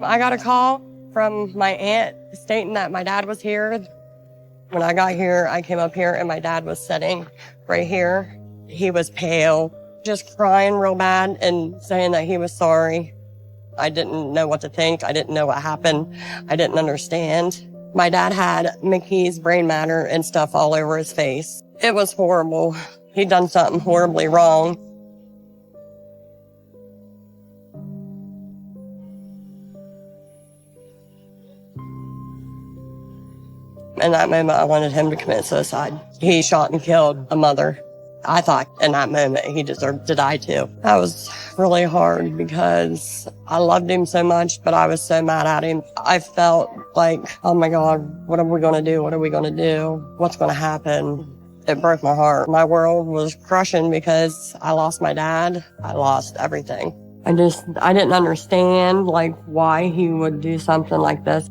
I got a call from my aunt stating that my dad was here. When I got here, I came up here and my dad was sitting right here. He was pale, just crying real bad and saying that he was sorry. I didn't know what to think. I didn't know what happened. I didn't understand. My dad had McKee's brain matter and stuff all over his face. It was horrible. He'd done something horribly wrong. In that moment, I wanted him to commit suicide. He shot and killed a mother. I thought in that moment he deserved to die too. That was really hard because I loved him so much, but I was so mad at him. I felt like, oh my God, what are we going to do? What are we going to do? What's going to happen? It broke my heart. My world was crushing because I lost my dad. I lost everything. I didn't understand like why he would do something like this.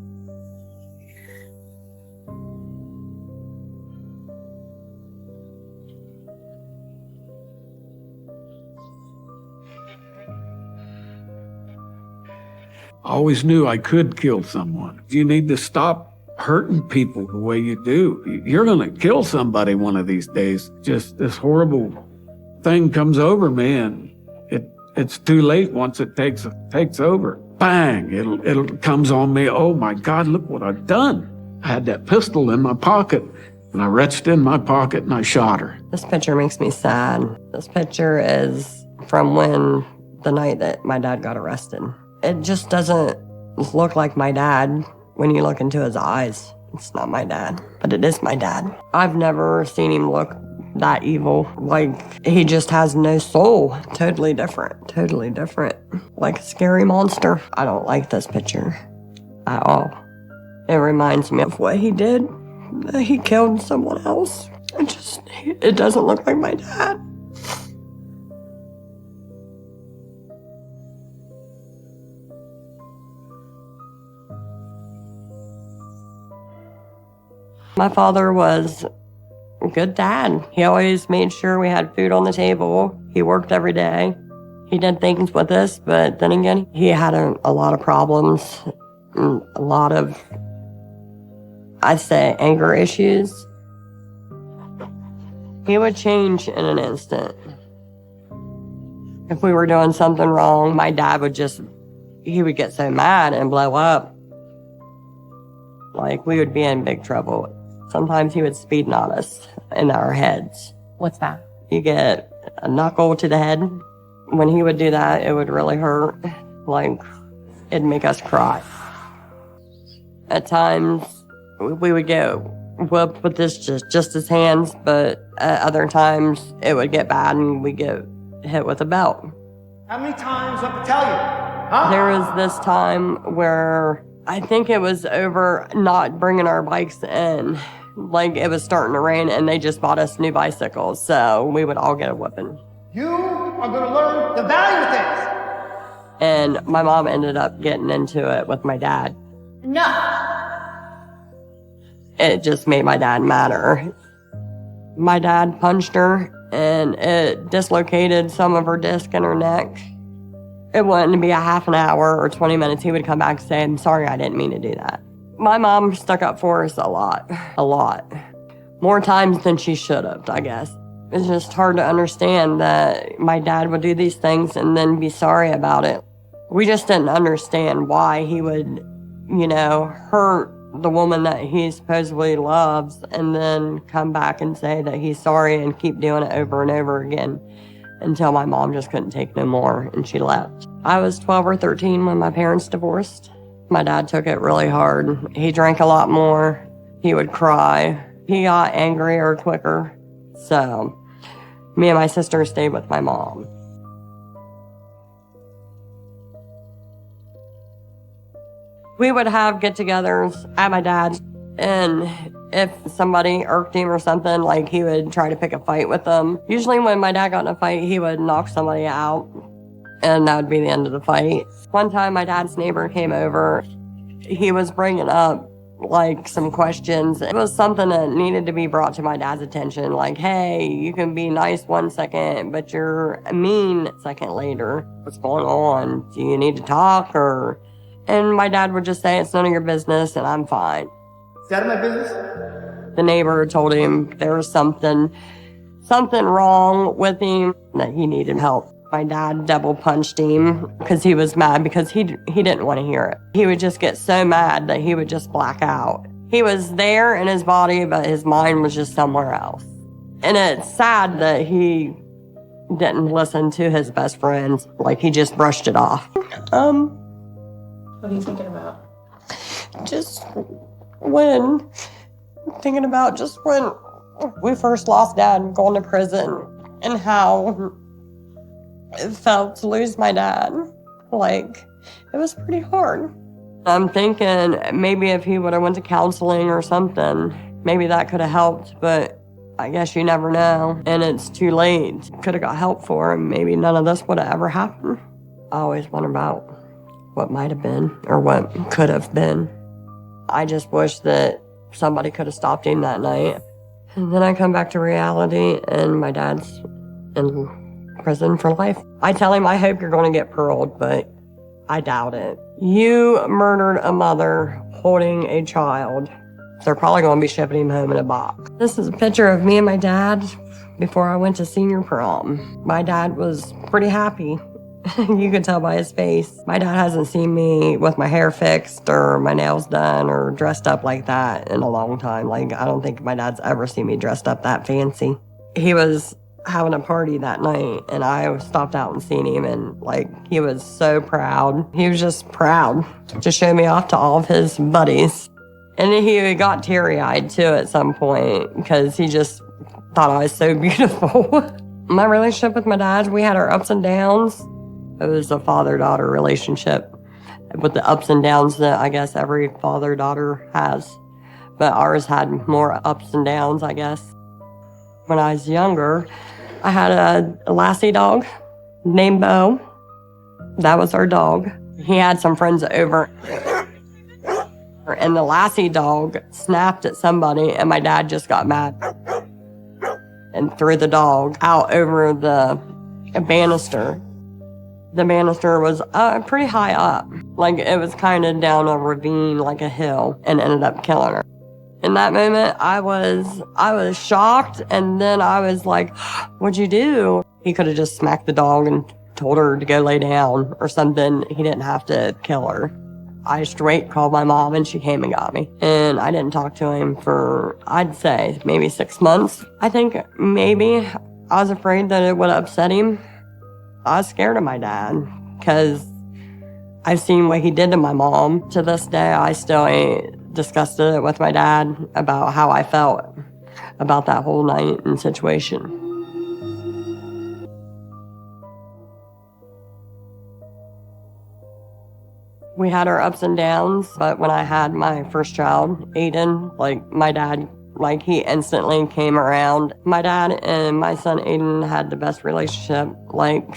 I always knew I could kill someone. You need to stop hurting people the way you do. You're going to kill somebody one of these days. Just this horrible thing comes over me, and it's too late once it takes over. Bang! It comes on me. Oh my God! Look what I've done! I had that pistol in my pocket, and I reached in my pocket and I shot her. This picture makes me sad. This picture is from the night that my dad got arrested. It just doesn't look like my dad when you look into his eyes. It's not my dad, but it is my dad. I've never seen him look that evil. Like, he just has no soul. Totally different. Totally different. Like a scary monster. I don't like this picture at all. It reminds me of what he did. He killed someone else. It doesn't look like my dad. My father was a good dad. He always made sure we had food on the table. He worked every day. He did things with us, but then again, he had a lot of problems, a lot of, I'd say, anger issues. He would change in an instant. If we were doing something wrong, my dad would he would get so mad and blow up. Like, we would be in big trouble. Sometimes he would speed knot us in our heads. What's that? You get a knuckle to the head. When he would do that, it would really hurt. Like, it'd make us cry. At times, we would get whooped with just his hands, but at other times, it would get bad and we'd get hit with a belt. How many times do I have to tell you? Huh? There was this time where I think it was over not bringing our bikes in. Like, it was starting to rain and they just bought us new bicycles, so we would all get a whooping. You are going to learn the value of things. And my mom ended up getting into it with my dad. No. It just made my dad madder. My dad punched her and it dislocated some of her disc in her neck. It wouldn't be a half an hour or 20 minutes. He would come back and say, I'm sorry, I didn't mean to do that. My mom stuck up for us a lot. More times than she should have, I guess. It's just hard to understand that my dad would do these things and then be sorry about it. We just didn't understand why he would, hurt the woman that he supposedly loves and then come back and say that he's sorry and keep doing it over and over again until my mom just couldn't take no more and she left. I was 12 or 13 when my parents divorced. My dad took it really hard. He drank a lot more. He would cry. He got angrier quicker. So me and my sister stayed with my mom. We would have get-togethers at my dad's, and if somebody irked him or something, like, he would try to pick a fight with them. Usually when my dad got in a fight, he would knock somebody out, and that would be the end of the fight. One time, my dad's neighbor came over. He was bringing up, like, some questions. It was something that needed to be brought to my dad's attention, like, hey, you can be nice 1 second, but you're mean a second later. What's going on? Do you need to talk? And my dad would just say, it's none of your business, and I'm fine. Is that my business? The neighbor told him there was something wrong with him, that he needed help. My dad double punched him because he was mad because he didn't want to hear it. He would just get so mad that he would just black out. He was there in his body, but his mind was just somewhere else. And it's sad that he didn't listen to his best friends. Like, he just brushed it off. What are you thinking about? Thinking about just when we first lost Dad going to prison and how it felt to lose my dad. Like, it was pretty hard. I'm thinking maybe if he would have went to counseling or something, maybe that could have helped, but I guess you never know. And it's too late. Could have got help for him. Maybe none of this would have ever happened. I always wonder about what might have been or what could have been. I just wish that somebody could have stopped him that night. And then I come back to reality and my dad's in prison for life. I tell him, I hope you're going to get paroled, but I doubt it. You murdered a mother holding a child. They're probably going to be shipping him home in a box. This is a picture of me and my dad before I went to senior prom. My dad was pretty happy. You could tell by his face. My dad hasn't seen me with my hair fixed or my nails done or dressed up like that in a long time. Like, I don't think my dad's ever seen me dressed up that fancy. He was having a party that night and I stopped out and seen him and like, he was so proud. He was just proud to show me off to all of his buddies. And he got teary-eyed too at some point because he just thought I was so beautiful. My relationship with my dad, we had our ups and downs. It was a father-daughter relationship with the ups and downs that I guess every father-daughter has. But ours had more ups and downs, I guess. When I was younger, I had a Lassie dog named Bo. That was our dog. He had some friends over. And the Lassie dog snapped at somebody, and my dad just got mad and threw the dog out over the banister. The banister was pretty high up. Like, it was kind of down a ravine, like a hill, and ended up killing her. In that moment, I was shocked, and then I was like, what'd you do? He could have just smacked the dog and told her to go lay down or something. He didn't have to kill her. I straight called my mom, and she came and got me. And I didn't talk to him for, I'd say, maybe 6 months. I think maybe I was afraid that it would upset him. I was scared of my dad because I've seen what he did to my mom. To this day, I still ain't discussed it with my dad about how I felt about that whole night and situation. We had our ups and downs, but when I had my first child, Aiden, like, my dad, like, he instantly came around. My dad and my son Aiden had the best relationship. Like,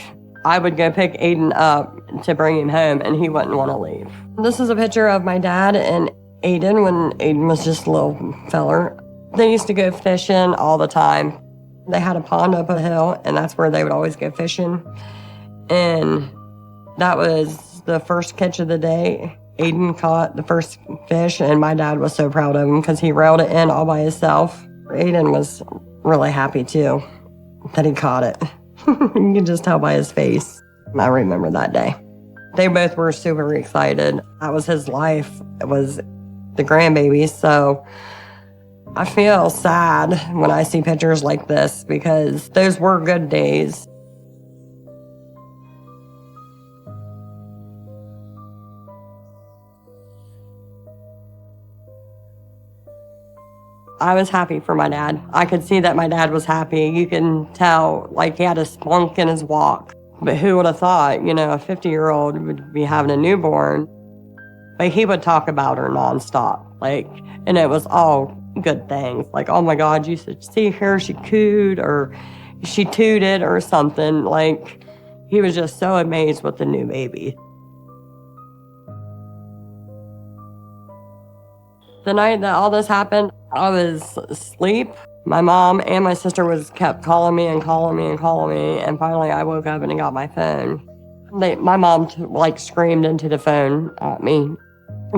I would go pick Aiden up to bring him home, and he wouldn't want to leave. This is a picture of my dad and Aiden when Aiden was just a little feller. They used to go fishing all the time. They had a pond up a hill, and that's where they would always go fishing. And that was the first catch of the day. Aiden caught the first fish, and my dad was so proud of him because he reeled it in all by himself. Aiden was really happy, too, that he caught it. You can just tell by his face. I remember that day. They both were super excited. That was his life. It was the grandbaby, so I feel sad when I see pictures like this because those were good days. I was happy for my dad. I could see that my dad was happy. You can tell, like, he had a spunk in his walk. But who would have thought, you know, a 50-year-old would be having a newborn? But he would talk about her nonstop, like, and it was all good things. Like, oh my God, you should see her, she cooed, or she tooted, or something. Like, he was just so amazed with the new baby. The night that all this happened, I was asleep. My mom and my sister kept calling me and calling me and calling me, and finally I woke up and got my phone. My mom screamed into the phone at me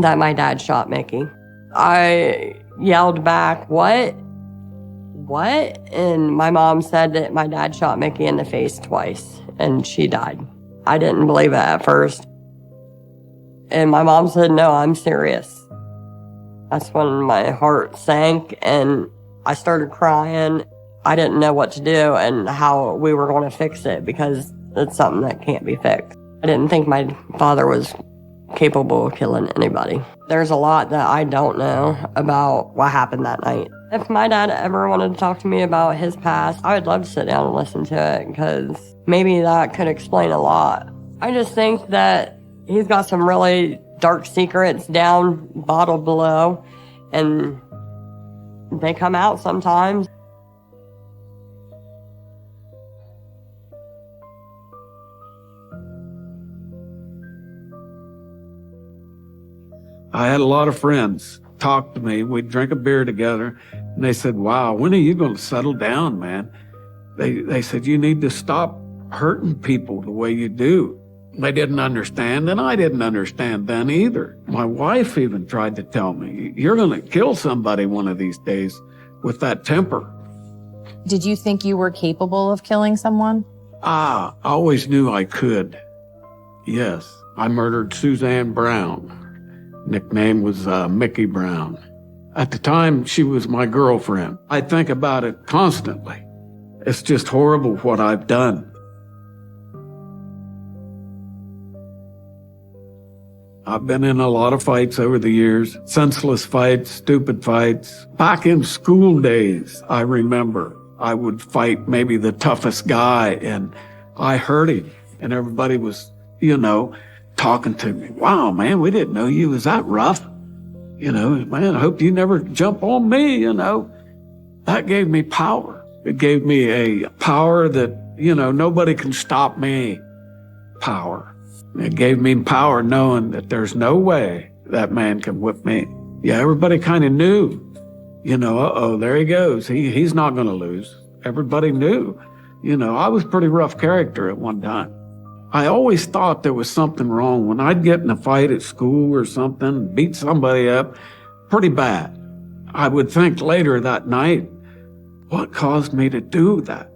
that my dad shot Mickey. I yelled back, "What? What?" And my mom said that my dad shot Mickey in the face twice and she died. I didn't believe it at first. And my mom said, "No, I'm serious." That's when my heart sank and I started crying. I didn't know what to do and how we were going to fix it because it's something that can't be fixed. I didn't think my father was capable of killing anybody. There's a lot that I don't know about what happened that night. If my dad ever wanted to talk to me about his past, I would love to sit down and listen to it because maybe that could explain a lot. I just think that he's got some really dark secrets down bottled below, and they come out sometimes. I had a lot of friends talk to me. We'd drink a beer together, and they said, "Wow, when are you going to settle down, man?" They said, "You need to stop hurting people the way you do." They didn't understand, and I didn't understand then either. My wife even tried to tell me, "You're going to kill somebody one of these days with that temper." Did you think you were capable of killing someone? I always knew I could. Yes, I murdered Suzanne Brown. Nickname was Mickey Brown. At the time, she was my girlfriend. I think about it constantly. It's just horrible what I've done. I've been in a lot of fights over the years, senseless fights, stupid fights. Back in school days, I remember I would fight maybe the toughest guy, and I hurt him, and everybody was, talking to me. "Wow, man, we didn't know you was that rough. Man, I hope you never jump on me, That gave me power. It gave me a power that, nobody can stop me. Power. It gave me power knowing that there's no way that man can whip me. Yeah, everybody kind of knew, there he goes. He's not going to lose. Everybody knew. I was a pretty rough character at one time. I always thought there was something wrong when I'd get in a fight at school or something, beat somebody up pretty bad. I would think later that night, what caused me to do that?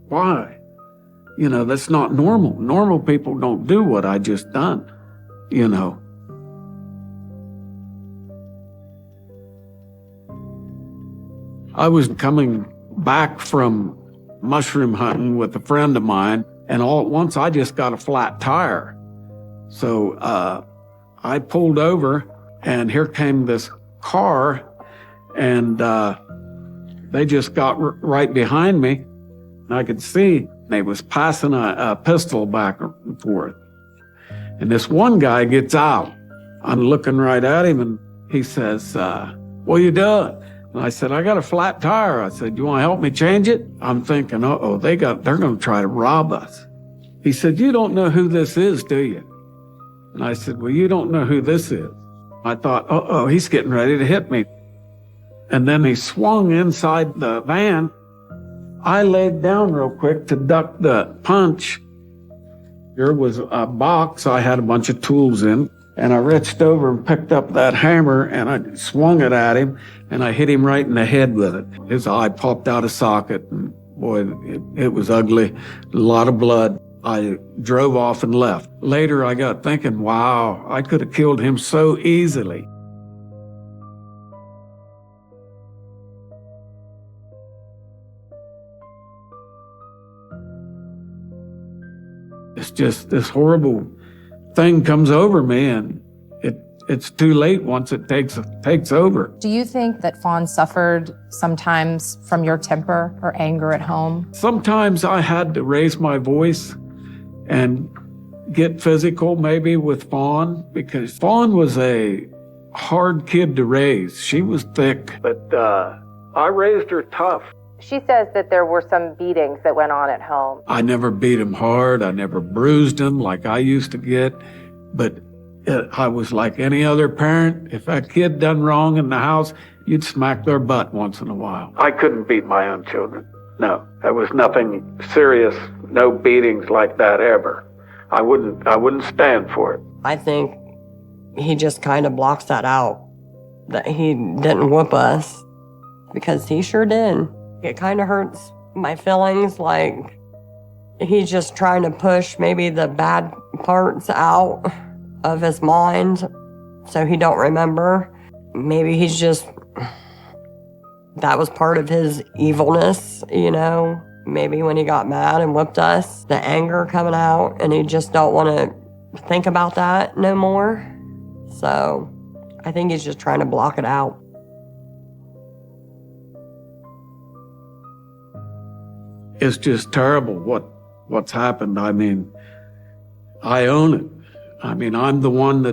Why? That's not normal. Normal people don't do what I just done, I was coming back from mushroom hunting with a friend of mine, and all at once I just got a flat tire. So I pulled over, and here came this car, and they just got right behind me, and I could see they was passing a pistol back and forth. And this one guy gets out. I'm looking right at him, and he says, "What you doing?" And I said, "I got a flat tire." I said, "You want to help me change it?" I'm thinking, they're going to try to rob us. He said, "You don't know who this is, do you?" And I said, "Well, you don't know who this is." I thought, he's getting ready to hit me. And then he swung inside the van. I laid down real quick to duck the punch. There was a box I had a bunch of tools in, and I reached over and picked up that hammer, and I swung it at him, and I hit him right in the head with it. His eye popped out of socket, and boy, it was ugly, a lot of blood. I drove off and left. Later, I got thinking, wow, I could have killed him so easily. It's just this horrible thing comes over me, and it's too late once it takes over. Do you think that Fawn suffered sometimes from your temper or anger at home? Sometimes I had to raise my voice and get physical maybe with Fawn, because Fawn was a hard kid to raise. She was thick, but I raised her tough. She says that there were some beatings that went on at home. I never beat him hard. I never bruised him like I used to get. But I was like any other parent. If a kid done wrong in the house, you'd smack their butt once in a while. I couldn't beat my own children. No, there was nothing serious, no beatings like that ever. I wouldn't stand for it. I think he just kind of blocks that out, that he didn't whoop us, because he sure did. It kind of hurts my feelings, like he's just trying to push maybe the bad parts out of his mind so he don't remember. Maybe he's just, that was part of his evilness, you know? Maybe when he got mad and whipped us, the anger coming out, and he just don't want to think about that no more. So I think he's just trying to block it out. It's just terrible what's happened. I mean, I own it. I mean, I'm the one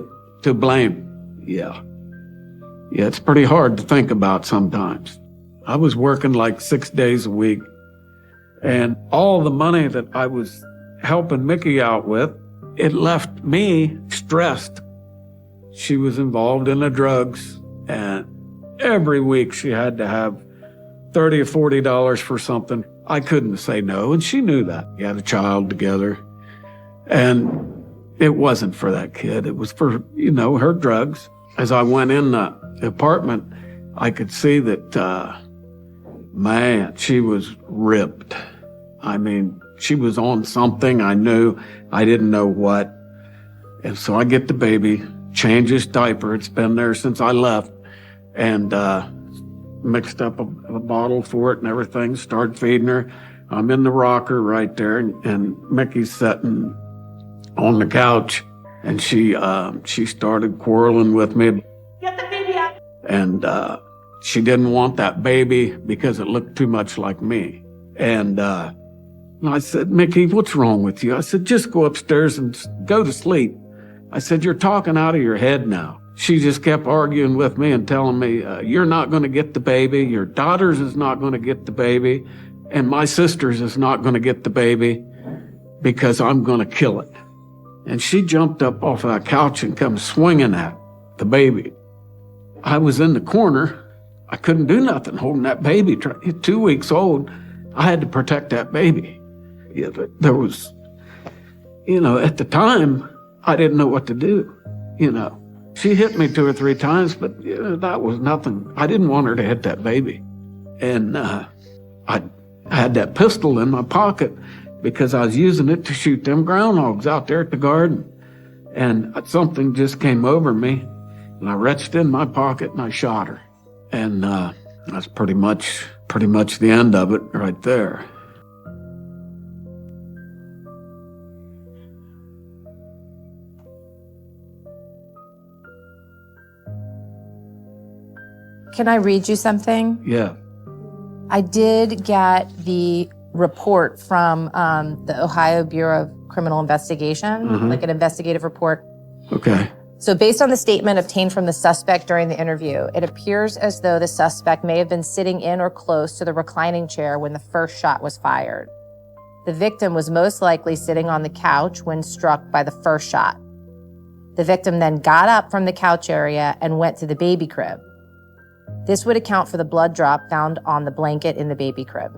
to blame. Yeah, it's pretty hard to think about sometimes. I was working like 6 days a week, and all the money that I was helping Mickey out with, it left me stressed. She was involved in the drugs, and every week she had to have $30 or $40 for something. I couldn't say no, and she knew that. We had a child together, and it wasn't for that kid. It was for, her drugs. As I went in the apartment, I could see that, man, she was ripped. I mean, she was on something. I knew. I didn't know what. And so I get the baby, change his diaper. It's been there since I left. And mixed up a bottle for it and everything, started feeding her. I'm in the rocker right there, and Mickey's sitting on the couch, and she started quarreling with me. Get the baby out. And she didn't want that baby because it looked too much like me. And I said, Mickey, what's wrong with you? I said, just go upstairs and go to sleep. I said, you're talking out of your head now. She just kept arguing with me and telling me, you're not going to get the baby. Your daughters is not going to get the baby. And my sisters is not going to get the baby because I'm going to kill it. And she jumped up off that couch and come swinging at the baby. I was in the corner. I couldn't do nothing holding that baby. 2 weeks old. I had to protect that baby. Yeah, but there was, at the time, I didn't know what to do, She hit me 2 or 3 times, but that was nothing. I didn't want her to hit that baby. And I had that pistol in my pocket because I was using it to shoot them groundhogs out there at the garden. And something just came over me, and I reached in my pocket and I shot her. And that's pretty much the end of it right there. Can I read you something? Yeah. I did get the report from the Ohio Bureau of Criminal Investigation, like an investigative report. Okay. So based on the statement obtained from the suspect during the interview, it appears as though the suspect may have been sitting in or close to the reclining chair when the first shot was fired. The victim was most likely sitting on the couch when struck by the first shot. The victim then got up from the couch area and went to the baby crib. This would account for the blood drop found on the blanket in the baby crib.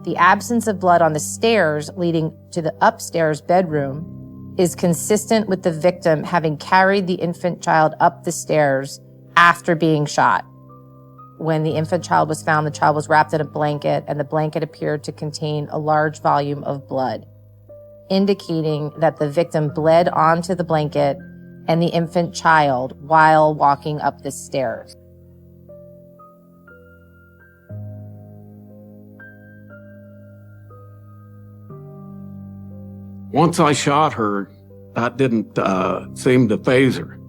The absence of blood on the stairs leading to the upstairs bedroom is consistent with the victim having carried the infant child up the stairs after being shot. When the infant child was found, the child was wrapped in a blanket, and the blanket appeared to contain a large volume of blood, indicating that the victim bled onto the blanket and the infant child while walking up the stairs. Once I shot her, that didn't seem to faze her.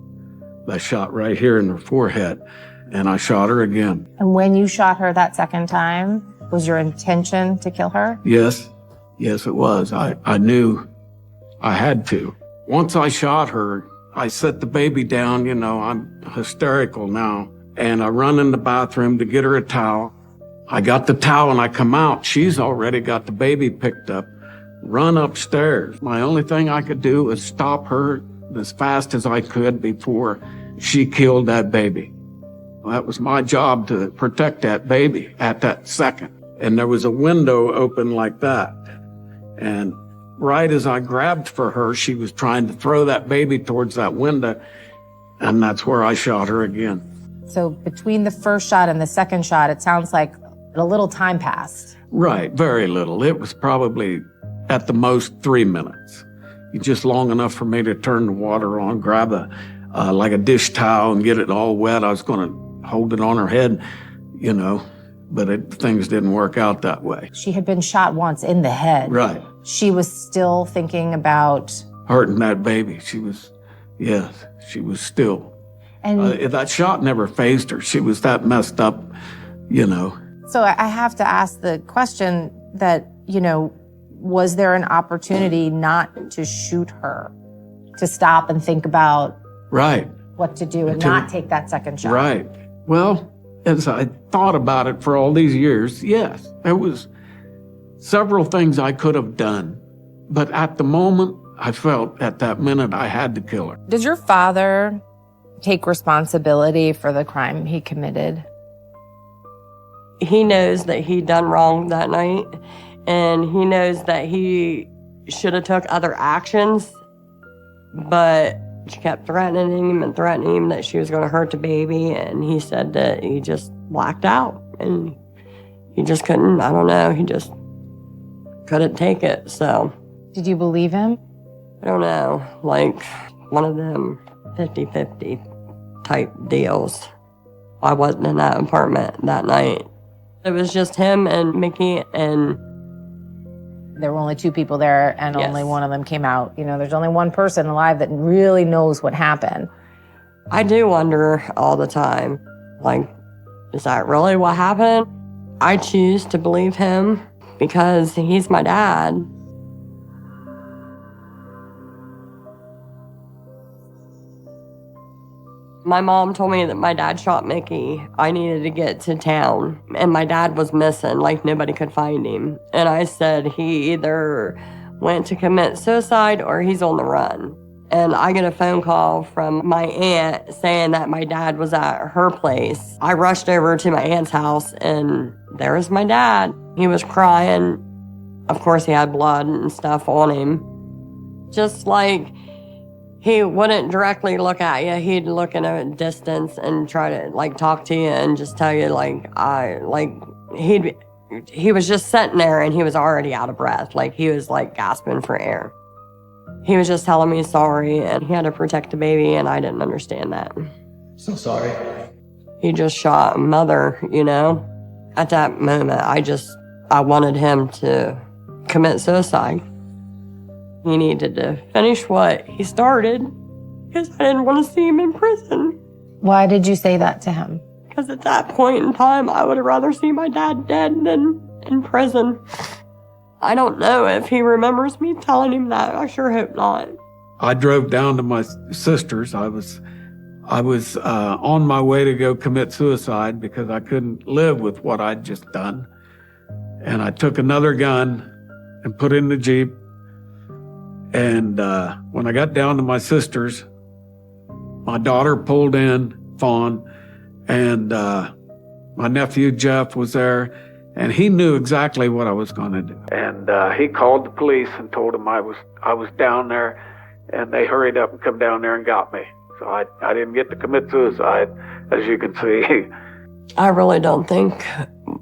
That shot right here in her forehead, and I shot her again. And when you shot her that second time, was your intention to kill her? Yes, it was. I knew I had to. Once I shot her, I set the baby down, I'm hysterical now, and I run in the bathroom to get her a towel. I got the towel and I come out. She's already got the baby picked up. Run upstairs. My only thing I could do was stop her as fast as I could before she killed that baby. That was my job, to protect that baby at that second. And there was a window open like that. And right as I grabbed for her, she was trying to throw that baby towards that window, and that's where I shot her again. So between the first shot and the second shot, it sounds like a little time passed. Right, very little. It was probably at the most 3 minutes. Just long enough for me to turn the water on, grab like a dish towel and get it all wet. I was going to hold it on her head, but things didn't work out that way. She had been shot once in the head. Right. She was still thinking about Hurting that baby. She was still. and That shot never fazed her. She was that messed up, so I have to ask the question that, was there an opportunity not to shoot her, to stop and think about Right. what to do and not take that second shot? Right. Well, as I thought about it for all these years, yes, there was several things I could have done. But at the moment, I felt at that minute I had to kill her. Does your father take responsibility for the crime he committed? He knows that he done wrong that night, and he knows that he should have took other actions, but she kept threatening him that she was going to hurt the baby, and he said that he just blacked out, and he just couldn't, I don't know, he just couldn't take it, so. Did you believe him? I don't know, like one of them 50-50 type deals. I wasn't in that apartment that night. It was just him and Mickey, and There were only two people there, and Yes. only one of them came out. There's only one person alive that really knows what happened. I do wonder all the time, like, is that really what happened? I choose to believe him because he's my dad. My mom told me that my dad shot Mickey. I needed to get to town, and my dad was missing, like nobody could find him. And I said he either went to commit suicide or he's on the run. And I get a phone call from my aunt saying that my dad was at her place. I rushed over to my aunt's house, and there was my dad. He was crying. Of course, he had blood and stuff on him. Just like, he wouldn't directly look at you. He'd look in a distance and try to, like, talk to you and just tell you, he was just sitting there and he was already out of breath. Like, he was, like, gasping for air. He was just telling me sorry, and he had to protect the baby, and I didn't understand that. So sorry. He just shot mother, At that moment, I wanted him to commit suicide. He needed to finish what he started because I didn't want to see him in prison. Why did you say that to him? Because at that point in time, I would have rather seen my dad dead than in prison. I don't know if he remembers me telling him that. I sure hope not. I drove down to my sister's. I was on my way to go commit suicide because I couldn't live with what I'd just done. And I took another gun and put it in the Jeep. And when I got down to my sister's, my daughter pulled in, Fawn, and my nephew Jeff was there, and he knew exactly what I was going to do. And he called the police and told them I was down there, and they hurried up and come down there and got me. So I didn't get to commit suicide, as you can see. I really don't think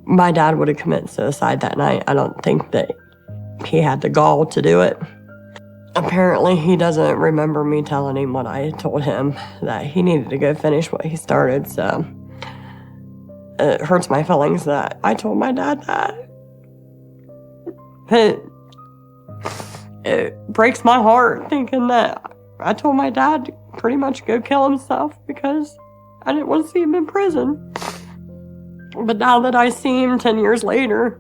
my dad would have committed suicide that night. I don't think that he had the gall to do it. Apparently, he doesn't remember me telling him what I told him, that he needed to go finish what he started, so it hurts my feelings that I told my dad that. It breaks my heart thinking that I told my dad to pretty much go kill himself because I didn't want to see him in prison. But now that I see him 10 years later,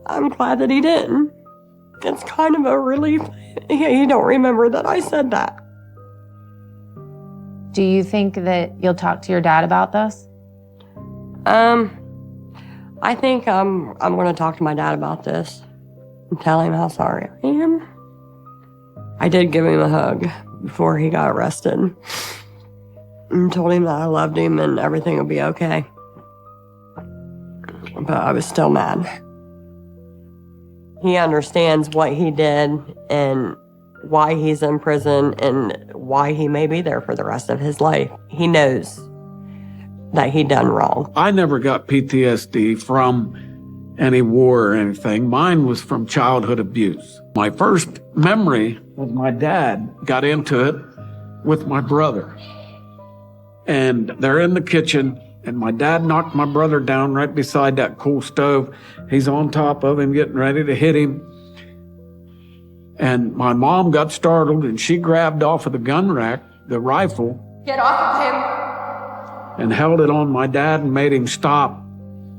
I'm glad that he didn't. It's kind of a relief. He don't remember that I said that. Do you think that you'll talk to your dad about this? I think I'm going to talk to my dad about this and tell him how sorry I am. I did give him a hug before he got arrested and told him that I loved him and everything would be okay. But I was still mad. He understands what he did and why he's in prison and why he may be there for the rest of his life. He knows that he done wrong. I never got PTSD from any war or anything. Mine was from childhood abuse. My first memory was my dad got into it with my brother. And they're in the kitchen, and my dad knocked my brother down right beside that coal stove. He's on top of him, getting ready to hit him. And my mom got startled, and she grabbed off of the gun rack, the rifle. Get off of him! And held it on my dad and made him stop,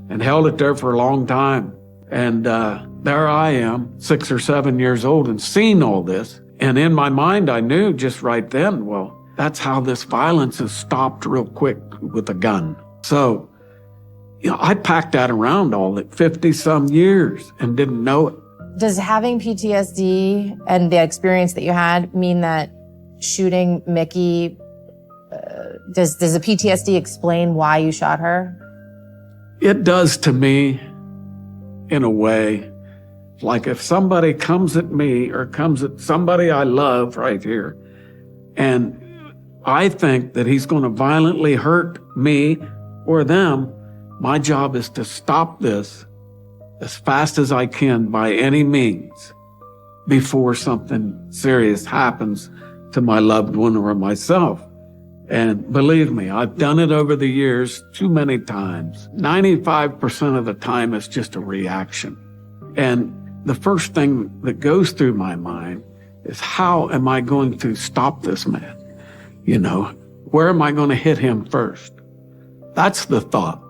and held it there for a long time. And there I am, 6 or 7 years old, and seeing all this. And in my mind, I knew just right then, well, that's how this violence is stopped real quick with a gun. So, I packed that around all at 50-some years and didn't know it. Does having PTSD and the experience that you had mean that shooting Mickey, does the PTSD explain why you shot her? It does to me, in a way. Like if somebody comes at me or comes at somebody I love right here, and I think that he's going to violently hurt me or them, my job is to stop this as fast as I can by any means before something serious happens to my loved one or myself. And believe me, I've done it over the years too many times. 95% of the time, it's just a reaction. And the first thing that goes through my mind is, how am I going to stop this man? You know, where am I going to hit him first? That's the thought.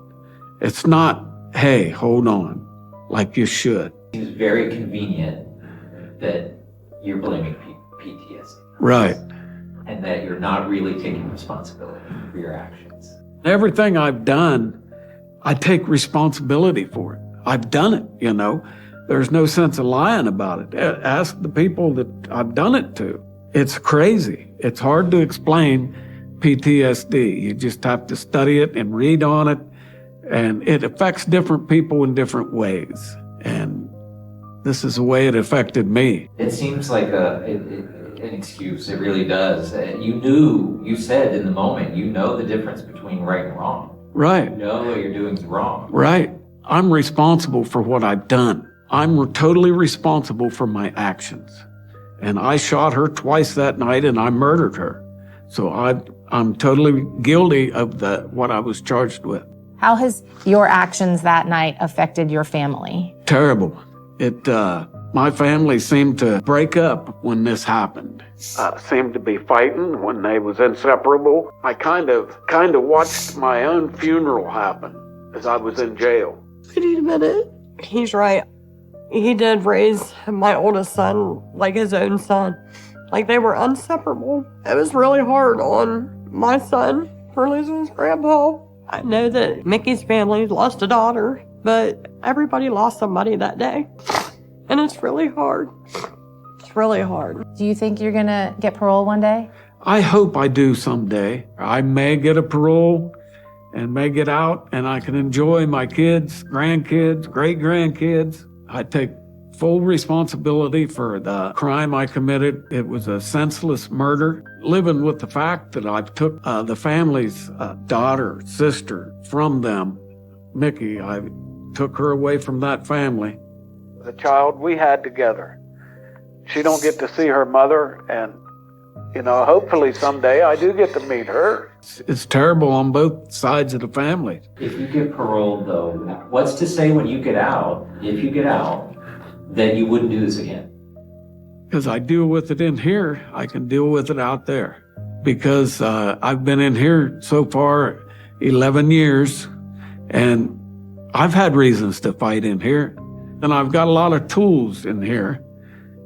It's not, hey, hold on, like you should. It's very convenient that you're blaming PTSD. Right. And that you're not really taking responsibility for your actions. Everything I've done, I take responsibility for it. I've done it, you know. There's no sense of lying about it. Ask the people that I've done it to. It's crazy. It's hard to explain PTSD. You just have to study it and read on it. And it affects different people in different ways. And this is the way it affected me. It seems like an excuse. It really does. You said in the moment, you know the difference between right and wrong. Right. You know what you're doing is wrong. Right. I'm responsible for what I've done. I'm totally responsible for my actions. And I shot her twice that night and I murdered her. So I'm totally guilty of what I was charged with. How has your actions that night affected your family? Terrible. My family seemed to break up when this happened. Seemed to be fighting when they was inseparable. I kind of watched my own funeral happen as I was in jail. Wait a minute. He's right. He did raise my oldest son like his own son. Like they were inseparable. It was really hard on my son for losing his grandpa. I know that Mickey's family lost a daughter, but everybody lost somebody that day. And it's really hard. It's really hard. Do you think you're gonna get parole one day? I hope I do someday. I may get a parole and may get out and I can enjoy my kids, grandkids, great-grandkids. I take full responsibility for the crime I committed. It was a senseless murder. Living with the fact that I took the family's daughter, sister from them, Mickey, I took her away from that family. The child we had together. She don't get to see her mother, and, you know, hopefully someday I do get to meet her. It's terrible on both sides of the family. If you get paroled, though, what's to say when you get out, if you get out, that you wouldn't do this again? Because I deal with it in here, I can deal with it out there. Because I've been in here so far 11 years, and I've had reasons to fight in here. And I've got a lot of tools in here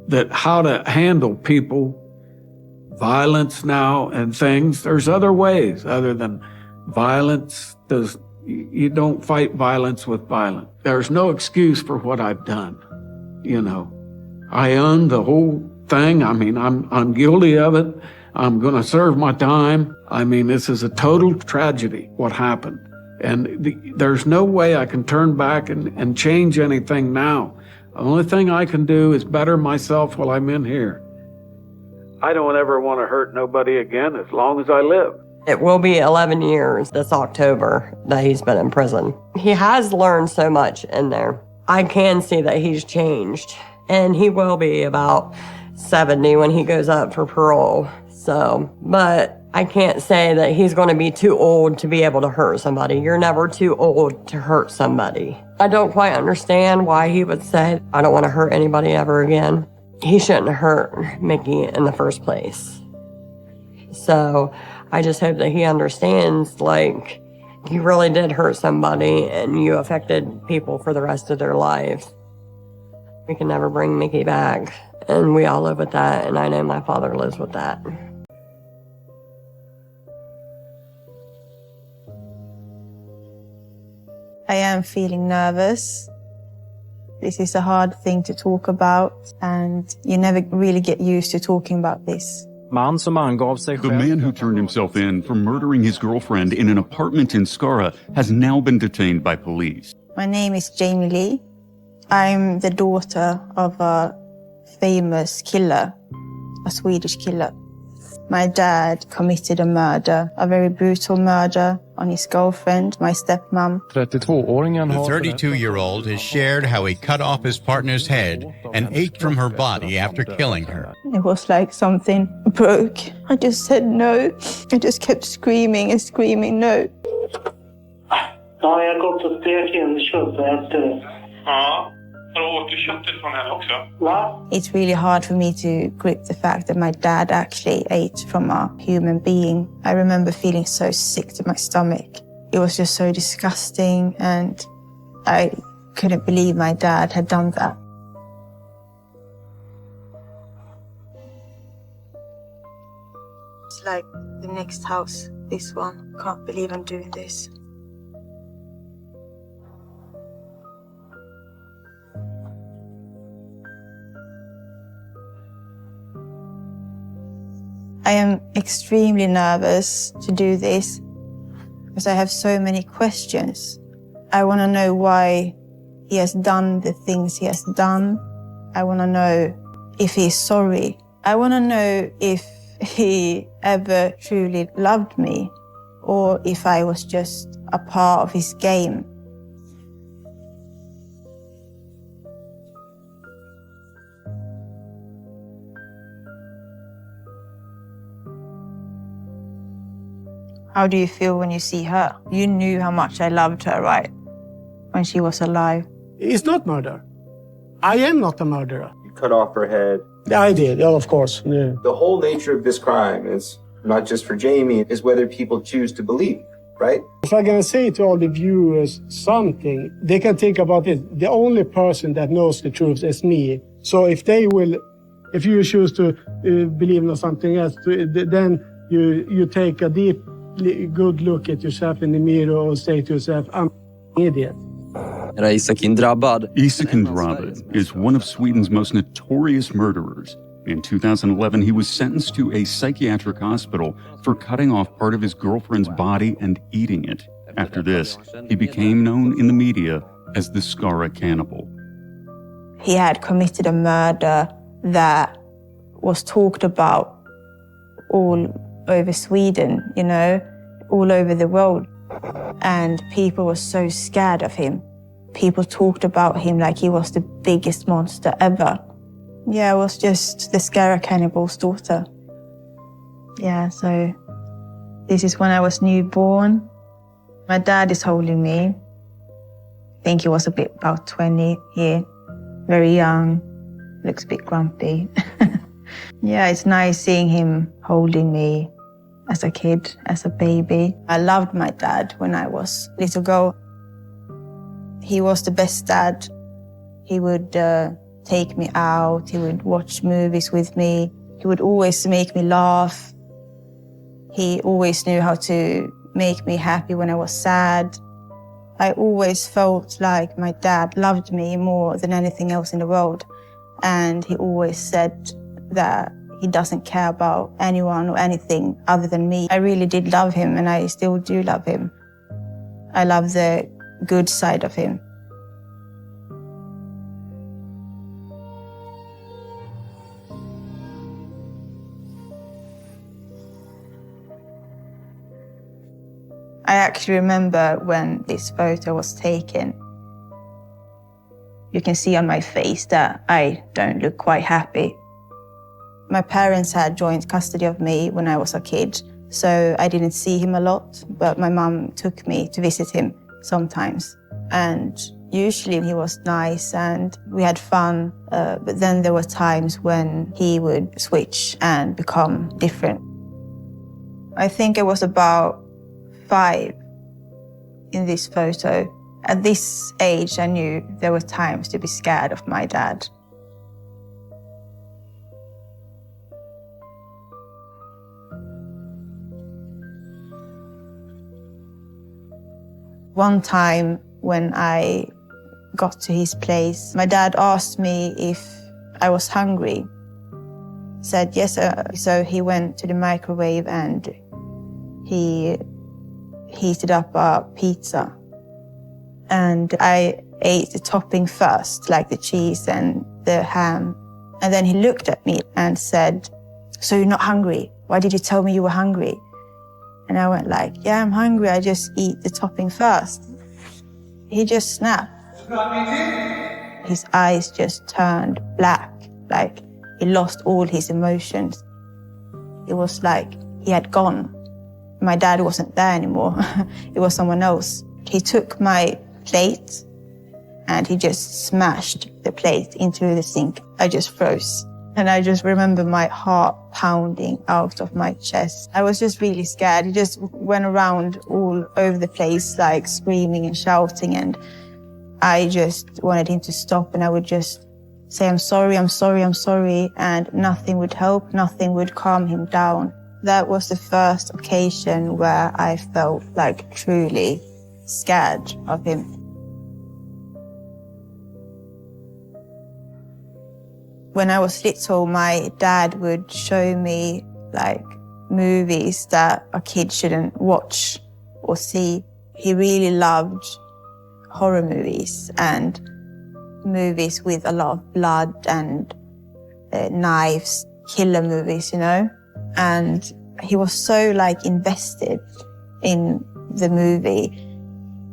that how to handle people, violence now and things. There's other ways other than violence. You don't fight violence with violence. There's no excuse for what I've done. You know, I own the whole thing. I mean, I'm guilty of it. I'm going to serve my time. I mean, this is a total tragedy, what happened. And there's no way I can turn back and change anything now. The only thing I can do is better myself while I'm in here. I don't ever want to hurt nobody again as long as I live. It will be 11 years this October that he's been in prison. He has learned so much in there. I can see that he's changed, and he will be about 70 when he goes up for parole. So, but I can't say that he's going to be too old to be able to hurt somebody. You're never too old to hurt somebody. I don't quite understand why he would say, I don't want to hurt anybody ever again. He shouldn't hurt Mickey in the first place. So I just hope that he understands, like, you really did hurt somebody and you affected people for the rest of their lives. We can never bring Mickey back. And we all live with that, and I know my father lives with that. I am feeling nervous. This is a hard thing to talk about, and you never really get used to talking about this. The man who turned himself in for murdering his girlfriend in an apartment in Skara has now been detained by police. My name is Jamie Lee. I'm the daughter of a famous killer, a Swedish killer. My dad committed a murder, a very brutal murder on his girlfriend, my stepmom. The 32-year-old has shared how he cut off his partner's head and ate from her body after killing her. It was like something broke. I just said no. I just kept screaming and screaming no. Ja, jag har gått och stekt in kött och ätit. Ja, har du åt köttet från henne också? Va? It's really hard for me to grip the fact that my dad actually ate from a human being. I remember feeling so sick to my stomach. It was just so disgusting, and I couldn't believe my dad had done that. It's like the next house, this one. Can't believe I'm doing this. I am extremely nervous to do this because I have so many questions. I want to know why he has done the things he has done. I want to know if he's sorry. I want to know if he ever truly loved me or if I was just a part of his game. How do you feel when you see her? You knew how much I loved her, right? When she was alive. It's not murder. I am not a murderer. You cut off her head. I did, of course. Yeah. The whole nature of this crime is not just for Jamie, is whether people choose to believe, right? If I'm going to say to all the viewers something, they can think about it. The only person that knows the truth is me. So if you choose to believe in something else, then you take a deep, good look at yourself in the mirror and say to yourself, I'm an idiot. Isakin Drabad is one of Sweden's most notorious murderers. In 2011, he was sentenced to a psychiatric hospital for cutting off part of his girlfriend's body and eating it. After this, he became known in the media as the Skara cannibal. He had committed a murder that was talked about all over Sweden, you know, all over the world. And people were so scared of him. People talked about him like he was the biggest monster ever. Yeah, I was just the Skara cannibal's daughter. Yeah, so this is when I was newborn. My dad is holding me. I think he was about 20 here, very young, looks a bit grumpy. Yeah, it's nice seeing him holding me as a kid, as a baby. I loved my dad when I was a little girl. He was the best dad. He would take me out. He would watch movies with me. He would always make me laugh. He always knew how to make me happy when I was sad. I always felt like my dad loved me more than anything else in the world. And he always said that he doesn't care about anyone or anything other than me. I really did love him, and I still do love him. I love the good side of him. I actually remember when this photo was taken. You can see on my face that I don't look quite happy. My parents had joint custody of me when I was a kid, so I didn't see him a lot, but my mum took me to visit him sometimes. And usually he was nice and we had fun, but then there were times when he would switch and become different. I think I was about 5 in this photo. At this age, I knew there were times to be scared of my dad. One time when I got to his place, my dad asked me if I was hungry. Said yes, so he went to the microwave and he heated up a pizza. And I ate the topping first, like the cheese and the ham. And then he looked at me and said, "So you're not hungry? Why did you tell me you were hungry?" And I went like, "Yeah, I'm hungry. I just eat the topping first." He just snapped. His eyes just turned black, like he lost all his emotions. It was like he had gone. My dad wasn't there anymore. It was someone else. He took my plate and he just smashed the plate into the sink. I just froze. And I just remember my heart pounding out of my chest. I was just really scared. He just went around all over the place, like screaming and shouting. And I just wanted him to stop. And I would just say, "I'm sorry, I'm sorry, I'm sorry." And nothing would help. Nothing would calm him down. That was the first occasion where I felt like truly scared of him. When I was little, my dad would show me like movies that a kid shouldn't watch or see. He really loved horror movies and movies with a lot of blood and knives, killer movies, you know? And he was so like invested in the movie,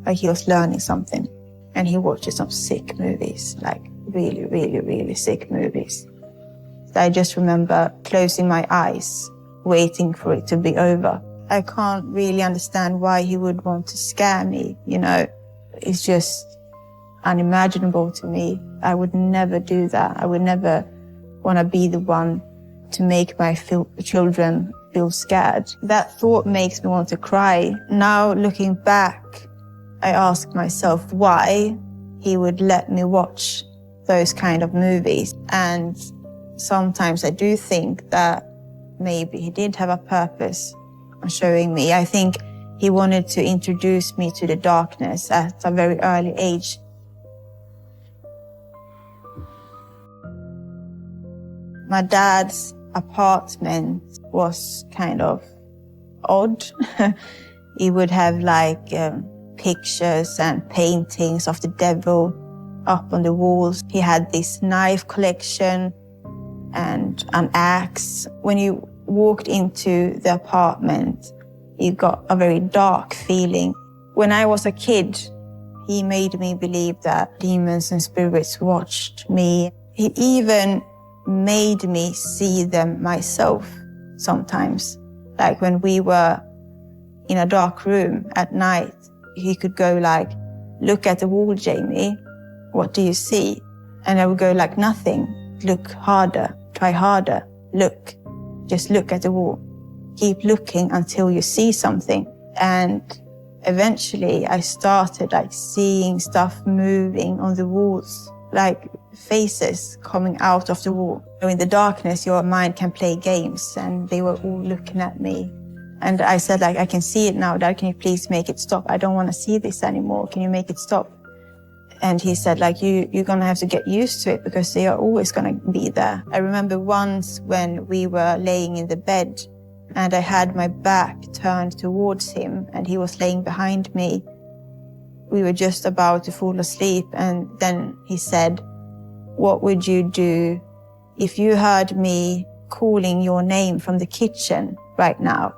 like he was learning something. And he watches some sick movies, like really, really, really sick movies. I just remember closing my eyes, waiting for it to be over. I can't really understand why he would want to scare me, you know. It's just unimaginable to me. I would never do that. I would never want to be the one to make my children feel scared. That thought makes me want to cry. Now, looking back, I ask myself why he would let me watch those kind of movies. And sometimes I do think that maybe he did have a purpose on showing me. I think he wanted to introduce me to the darkness at a very early age. My dad's apartment was kind of odd. He would have like pictures and paintings of the devil up on the walls. He had this knife collection and an axe. When you walked into the apartment, you got a very dark feeling. When I was a kid, he made me believe that demons and spirits watched me. He even made me see them myself sometimes. Like when we were in a dark room at night, he could go like, "Look at the wall, Jamie. What do you see?" And I would go like, "Nothing. Look harder, try harder, look. Just look at the wall. Keep looking until you see something." And eventually I started like seeing stuff moving on the walls, like faces coming out of the wall. In the darkness, your mind can play games, and they were all looking at me. And I said, like, "I can see it now, Dad, can you please make it stop? I don't want to see this anymore. Can you make it stop?" And he said, like, you're going to have to get used to it because they are always going to be there. I remember once when we were laying in the bed and I had my back turned towards him and he was laying behind me. We were just about to fall asleep, and then he said, "What would you do if you heard me calling your name from the kitchen right now?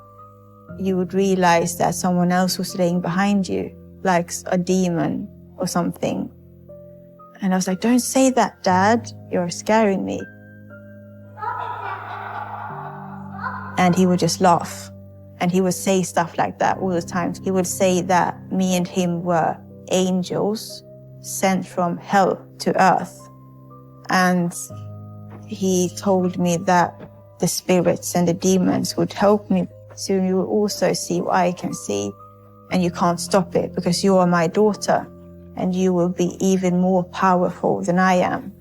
you would realize that someone else was laying behind you, like a demon or something. And I was like, don't say that, Dad. You're scaring me. And he would just laugh. And he would say stuff like that all the time. He would say that me and him were angels sent from hell to earth. And he told me that the spirits and the demons would help me. Soon you will also see what I can see. And you can't stop it because you are my daughter. And you will be even more powerful than I am.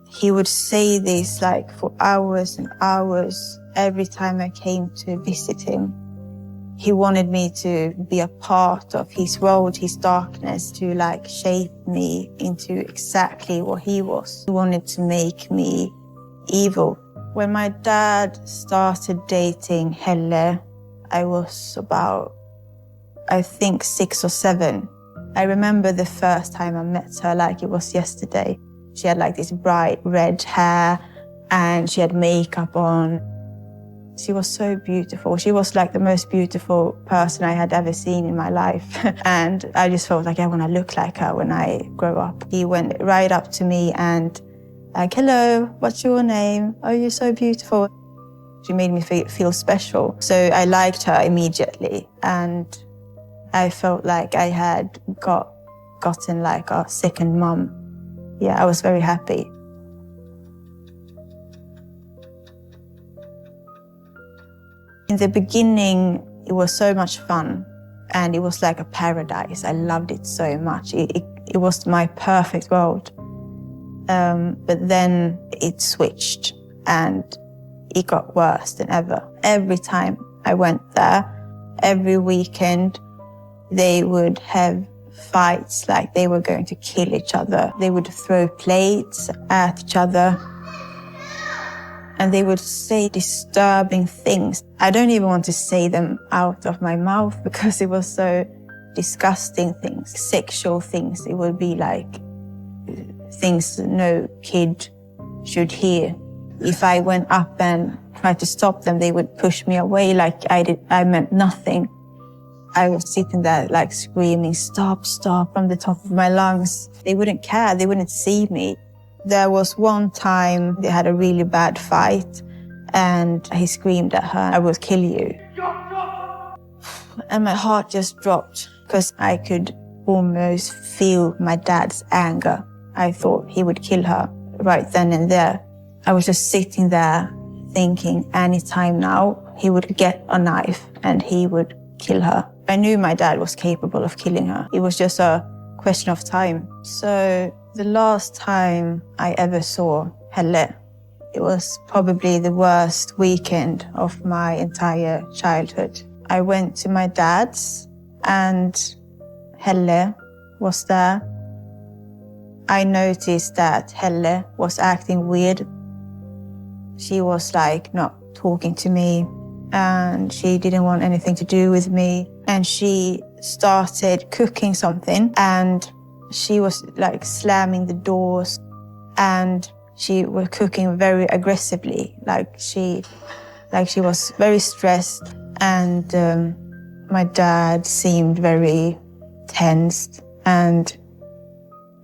He would say this like for hours and hours every time I came to visit him. He wanted me to be a part of his world, his darkness, to like shape me into exactly what he was. He wanted to make me evil. When my dad started dating Helle, I was about, I think 6 or 7. I remember the first time I met her like it was yesterday. She had like this bright red hair and she had makeup on. She was so beautiful. She was like the most beautiful person I had ever seen in my life. And I just felt like I want to look like her when I grow up. He went right up to me and like, hello, what's your name? Oh, you're so beautiful. She made me feel special. So I liked her immediately. And I felt like I had gotten like a second mum. Yeah, I was very happy. In the beginning, it was so much fun and it was like a paradise. I loved it so much. It was my perfect world. But then it switched and it got worse than ever. Every time I went there, every weekend, they would have fights like they were going to kill each other. They would throw plates at each other. And they would say disturbing things. I don't even want to say them out of my mouth because it was so disgusting things, sexual things. It would be like things no kid should hear. If I went up and tried to stop them, they would push me away like I meant nothing. I was sitting there like screaming, stop, stop, from the top of my lungs. They wouldn't care, they wouldn't see me. There was one time they had a really bad fight and he screamed at her, I will kill you. And my heart just dropped because I could almost feel my dad's anger. I thought he would kill her right then and there. I was just sitting there thinking anytime now he would get a knife and he would kill her. I knew my dad was capable of killing her. It was just a question of time. So the last time I ever saw Helle, it was probably the worst weekend of my entire childhood. I went to my dad's and Helle was there. I noticed that Helle was acting weird. She was like not talking to me and she didn't want anything to do with me. And she started cooking something and she was like slamming the doors and she was cooking very aggressively. Like she was very stressed and my dad seemed very tensed and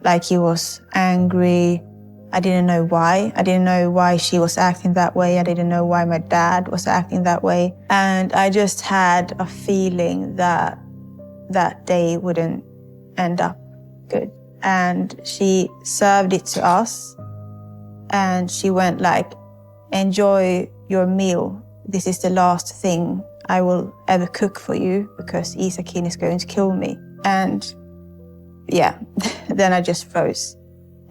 like he was angry. I didn't know why. I didn't know why she was acting that way. I didn't know why my dad was acting that way. And I just had a feeling that that day wouldn't end up good. And she served it to us and she went like, enjoy your meal. This is the last thing I will ever cook for you because Isakin is going to kill me. And yeah, then I just froze.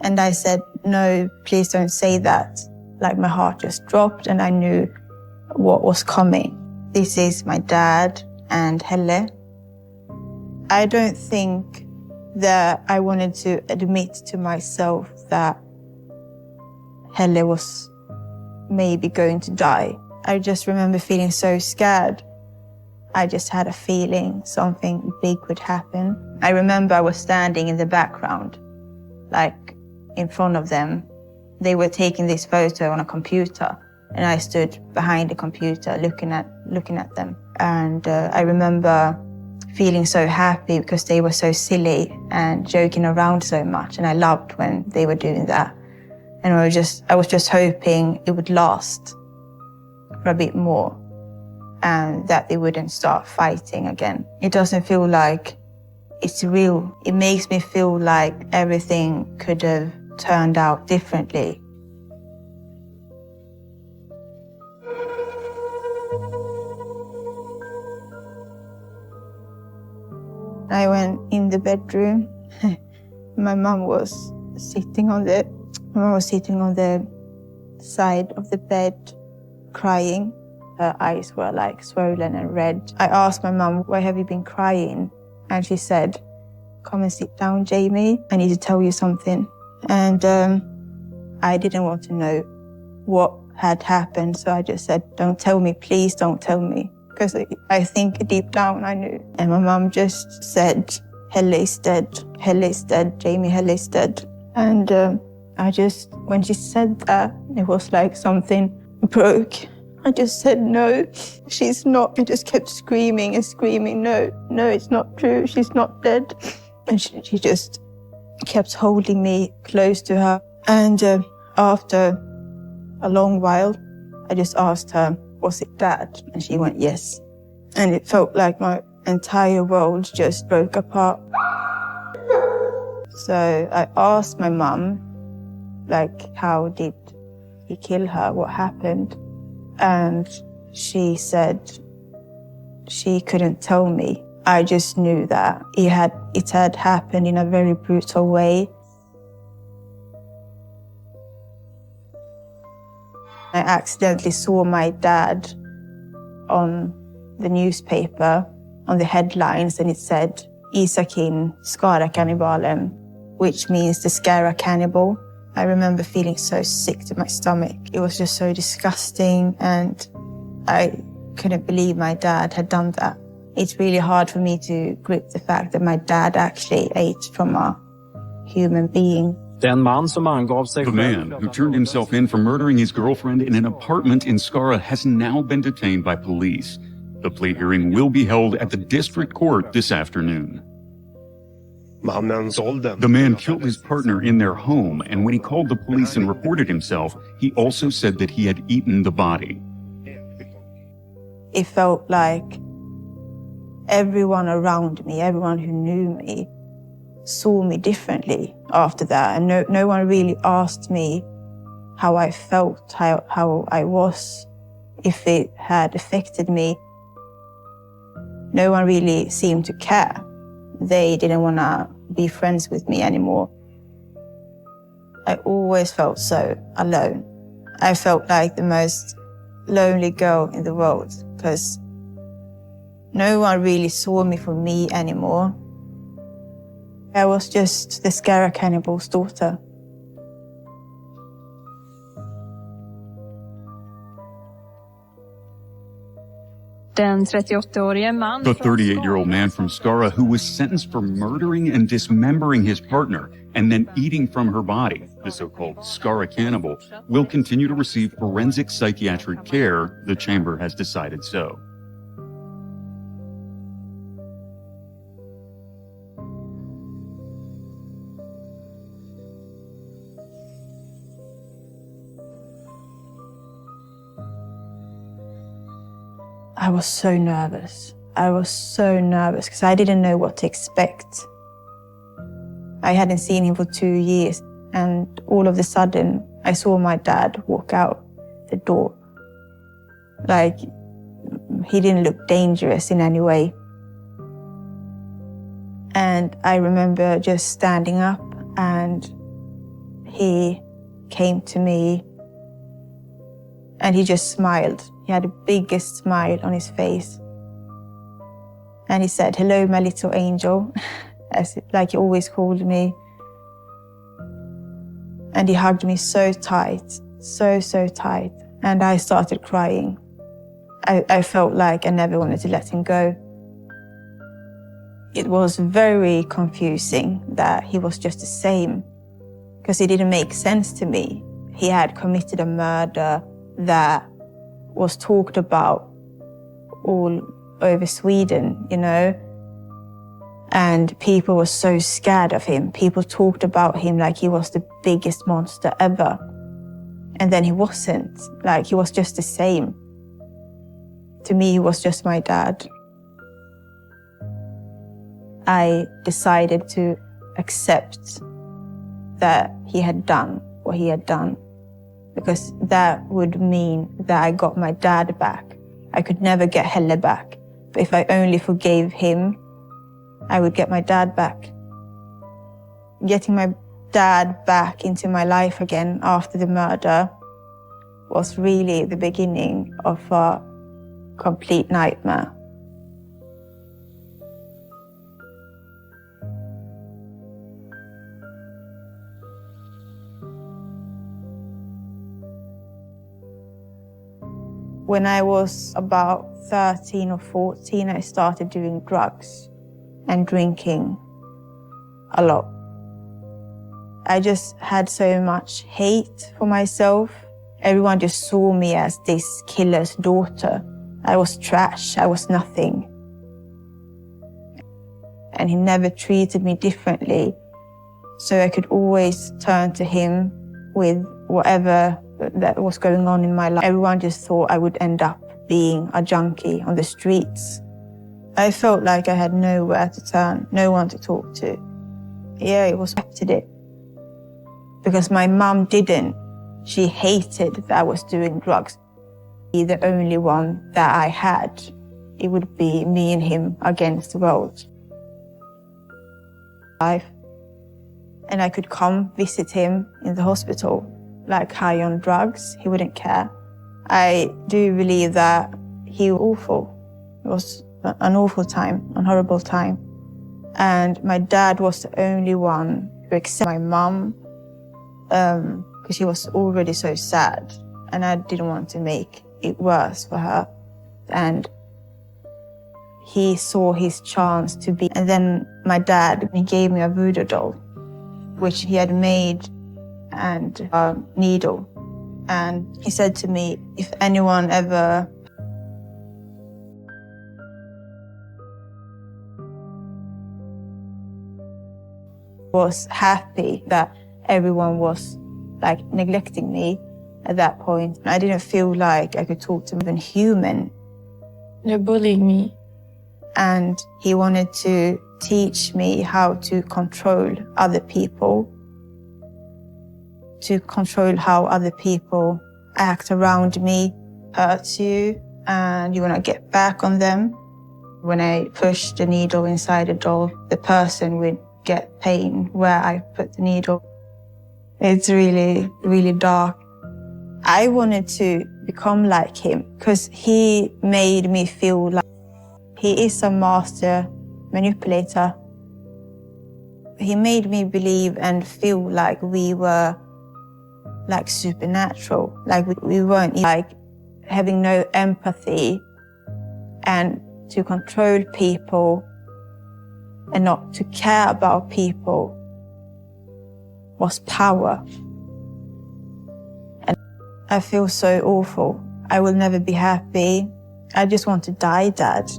And I said, no, please don't say that. Like my heart just dropped and I knew what was coming. This is my dad and Helle. I don't think that I wanted to admit to myself that Helle was maybe going to die. I just remember feeling so scared. I just had a feeling something big would happen. I remember I was standing in the background, like in front of them. They were taking this photo on a computer And I stood behind the computer looking at them. And I remember feeling so happy because they were so silly and joking around so much. And I loved when they were doing that. And I was just hoping it would last for a bit more and that they wouldn't start fighting again. It doesn't feel like it's real. It makes me feel like everything could have turned out differently. I went in the bedroom. My mom was sitting on the side of the bed, crying. Her eyes were like swollen and red. I asked my mom, "Why have you been crying?" And she said, "Come and sit down, Jamie. I need to tell you something." And I didn't want to know what had happened, so I just said, "Don't tell me, please don't tell me." Because I think deep down I knew. And my mom just said, "Helle is dead. Helle is dead. Jamie Helle is dead." And when she said that, it was like something broke. I just said, "No, she's not." I just kept screaming and screaming, "No, it's not true. She's not dead." And she just kept holding me close to her. And after a long while, I just asked her, "Was it Dad?" And she went, "Yes." And it felt like my entire world just broke apart. So I asked my mum, like, how did he kill her? What happened? And she said she couldn't tell me. I just knew that it had happened in a very brutal way. I accidentally saw my dad on the newspaper, on the headlines, and it said, "Isakin Skara-kannibalen," which means the Skara cannibal. I remember feeling so sick to my stomach. It was just so disgusting, and I couldn't believe my dad had done that. It's really hard for me to grip the fact that my dad actually ate from a human being. The man who turned himself in for murdering his girlfriend in an apartment in Skara has now been detained by police. The plea hearing will be held at the district court this afternoon. The man killed his partner in their home, and when he called the police and reported himself, he also said that he had eaten the body. It felt like everyone around me, everyone who knew me, saw me differently after that. And no one really asked me how I felt, how I was, if it had affected me. No one really seemed to care. They didn't want to be friends with me anymore. I always felt so alone. I felt like the most lonely girl in the world because no one really saw me for me anymore. I was just the Skara cannibal's daughter. The 38-year-old man from Skara who was sentenced for murdering and dismembering his partner and then eating from her body, the so-called Skara cannibal, will continue to receive forensic psychiatric care. The chamber has decided so. I was so nervous. I was so nervous because I didn't know what to expect. I hadn't seen him for 2 years, and all of a sudden, I saw my dad walk out the door. Like, he didn't look dangerous in any way. And I remember just standing up, and he came to me, and he just smiled. He had the biggest smile on his face. And he said, "Hello, my little angel," like he always called me. And he hugged me so tight, so tight. And I started crying. I felt like I never wanted to let him go. It was very confusing that he was just the same, because it didn't make sense to me. He had committed a murder that was talked about all over Sweden, you know? And people were so scared of him. People talked about him like he was the biggest monster ever. And then he wasn't. Like, he was just the same. To me, he was just my dad. I decided to accept that he had done what he had done, because that would mean that I got my dad back. I could never get Helle back. But if I only forgave him, I would get my dad back. Getting my dad back into my life again after the murder was really the beginning of a complete nightmare. When I was about 13 or 14, I started doing drugs and drinking a lot. I just had so much hate for myself. Everyone just saw me as this killer's daughter. I was trash, I was nothing. And he never treated me differently. So I could always turn to him with whatever that was going on in my life. Everyone just thought I would end up being a junkie on the streets. I felt like I had nowhere to turn, no one to talk to. Yeah, it was accepted it. Because my mum didn't. She hated that I was doing drugs. The only one that I had, it would be me and him against the world. And I could come visit him in the hospital, like high on drugs. He wouldn't care. I do believe that he was awful. It was an awful time, a horrible time. And my dad was the only one who accepted my mum, because she was already so sad, and I didn't want to make it worse for her. And he saw his chance to be. And then my dad, he gave me a voodoo doll, which he had made, and a needle. And he said to me, if anyone ever was happy that everyone was like neglecting me at that point, I didn't feel like I could talk to even human. They're bullying me. And he wanted to teach me how to control other people, to control how other people act around me, hurt you, and you want to get back on them. When I pushed the needle inside the doll, the person would get pain where I put the needle. It's really, really dark. I wanted to become like him because he made me feel like he is a master manipulator. He made me believe and feel like we were like supernatural, like we weren't like having no empathy, and to control people and not to care about people was power. And I feel so awful. I will never be happy. I just want to die, Dad.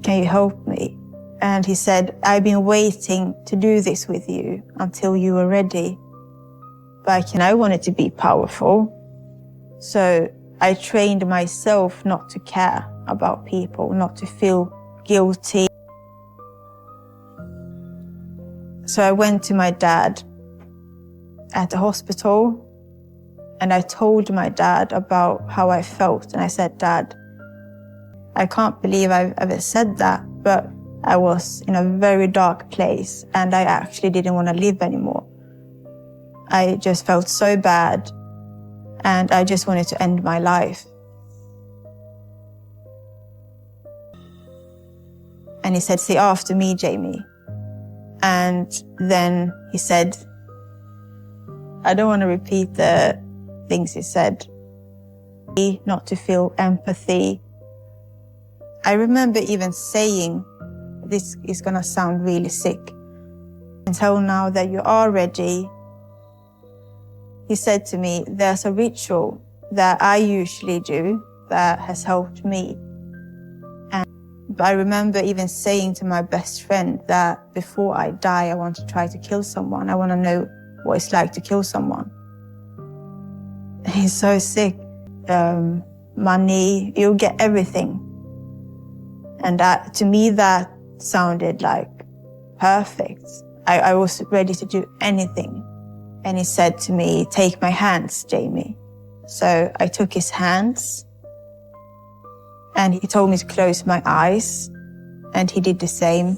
Can you help me? And he said, I've been waiting to do this with you until you were ready. But I wanted to be powerful. So I trained myself not to care about people, not to feel guilty. So I went to my dad at the hospital and I told my dad about how I felt. And I said, Dad, I can't believe I've ever said that, but I was in a very dark place and I actually didn't want to live anymore. I just felt so bad and I just wanted to end my life. And he said, say after me, Jamie. And then he said, I don't want to repeat the things he said. Not to feel empathy. I remember even saying, this is going to sound really sick. Until now that you are ready, he said to me, there's a ritual that I usually do that has helped me. And I remember even saying to my best friend that before I die, I want to try to kill someone. I want to know what it's like to kill someone. He's so sick. Money, you'll get everything. And to me, that sounded like perfect. I was ready to do anything. And he said to me, "Take my hands, Jamie." So I took his hands and he told me to close my eyes, and he did the same.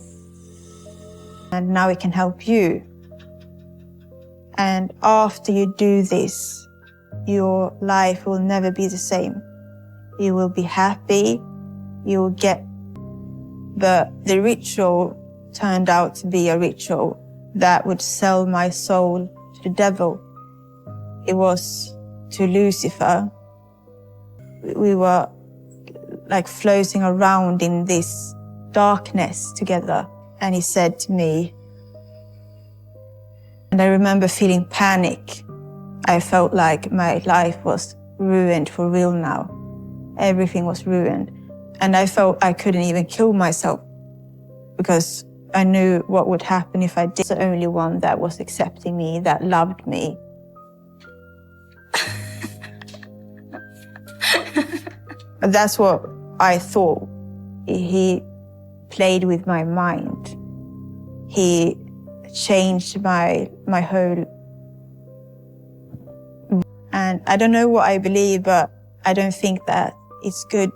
And now it can help you. And after you do this, your life will never be the same. You will be happy, you will get, but the ritual turned out to be a ritual that would sell my soul to the devil. It was to Lucifer. We were like floating around in this darkness together. And he said to me, and I remember feeling panic. I felt like my life was ruined for real now. Everything was ruined. And I felt I couldn't even kill myself because I knew what would happen if I did. The only one that was accepting me, that loved me. That's what I thought. He played with my mind. He changed my whole. And I don't know what I believe, but I don't think that it's good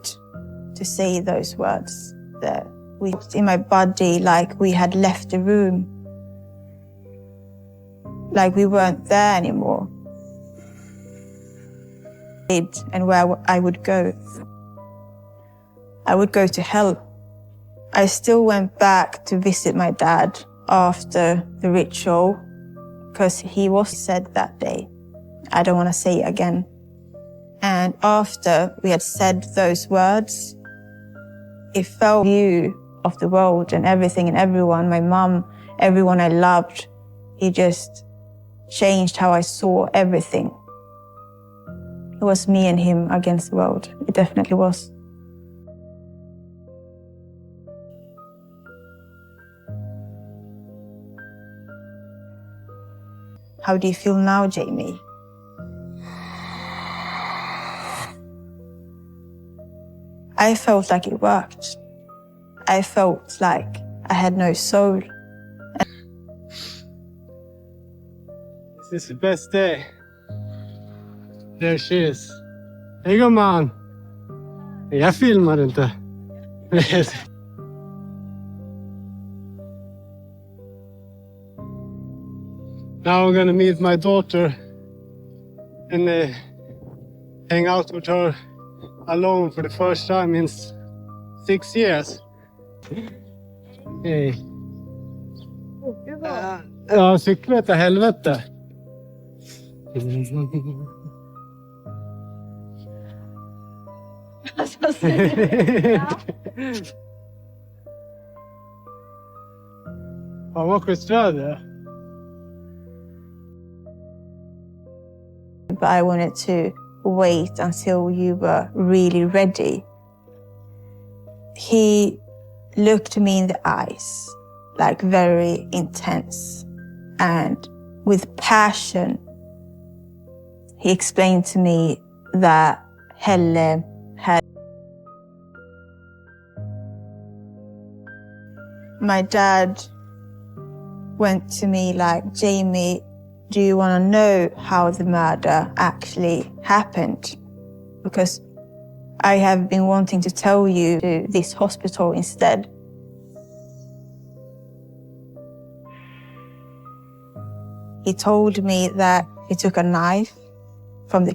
to say those words. That we in my body like we had left the room. Like we weren't there anymore. And where I would go. I would go to hell. I still went back to visit my dad after the ritual because he was said that day. I don't want to say it again. And after we had said those words, it felt view of the world and everything and everyone, my mom, everyone I loved. It just changed how I saw everything. It was me and him against the world. It definitely was. How do you feel now, Jamie? I felt like it worked. I felt like I had no soul. This is the best day. There she is. Hej gumman! Jag filmar inte. Now I'm gonna meet my daughter and hang out with her alone for the first time in 6 years. Hej. Ja, cykla till helvete. Fan vad schysst väder. But I wanted to wait until you were really ready. He looked me in the eyes, like very intense and with passion. He explained to me that Helle had. My dad went to me like, Jamie, do you want to know how the murder actually happened? Because I have been wanting to tell you to this hospital instead. He told me that he took a knife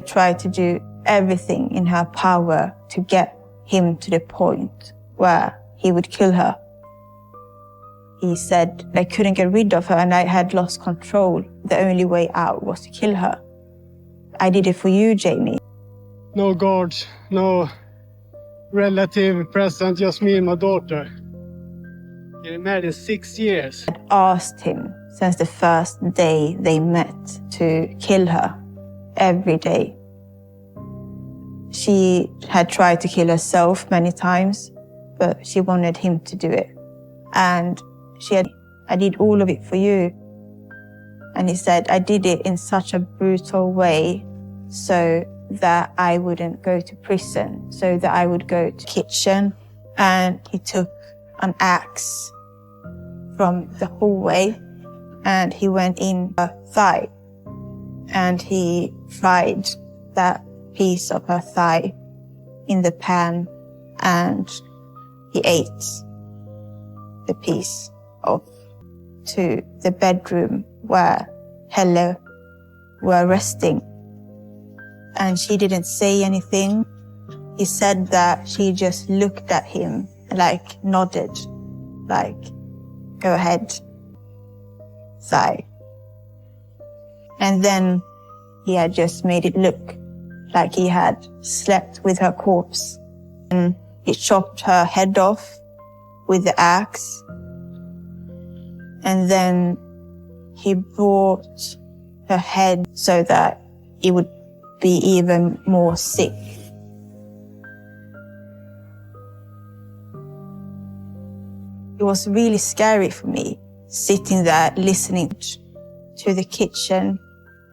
tried to do everything in her power to get him to the point where he would kill her. He said I couldn't get rid of her and I had lost control. The only way out was to kill her. I did it for you, Jamie. No God, no relative present, just me and my daughter. Getting married in 6 years. I had asked him since the first day they met to kill her every day. She had tried to kill herself many times, but she wanted him to do it. And I did all of it for you. And he said, I did it in such a brutal way so that I wouldn't go to prison, so that I would go to kitchen. And he took an axe from the hallway and he went in her thigh and he fried that piece of her thigh in the pan and he ate the piece off to the bedroom where Helle were resting. And she didn't say anything. He said that she just looked at him, like nodded, like, go ahead, sigh. And then he had just made it look like he had slept with her corpse. And he chopped her head off with the axe. And then he brought her head so that it would be even more sick. It was really scary for me, sitting there listening to the kitchen,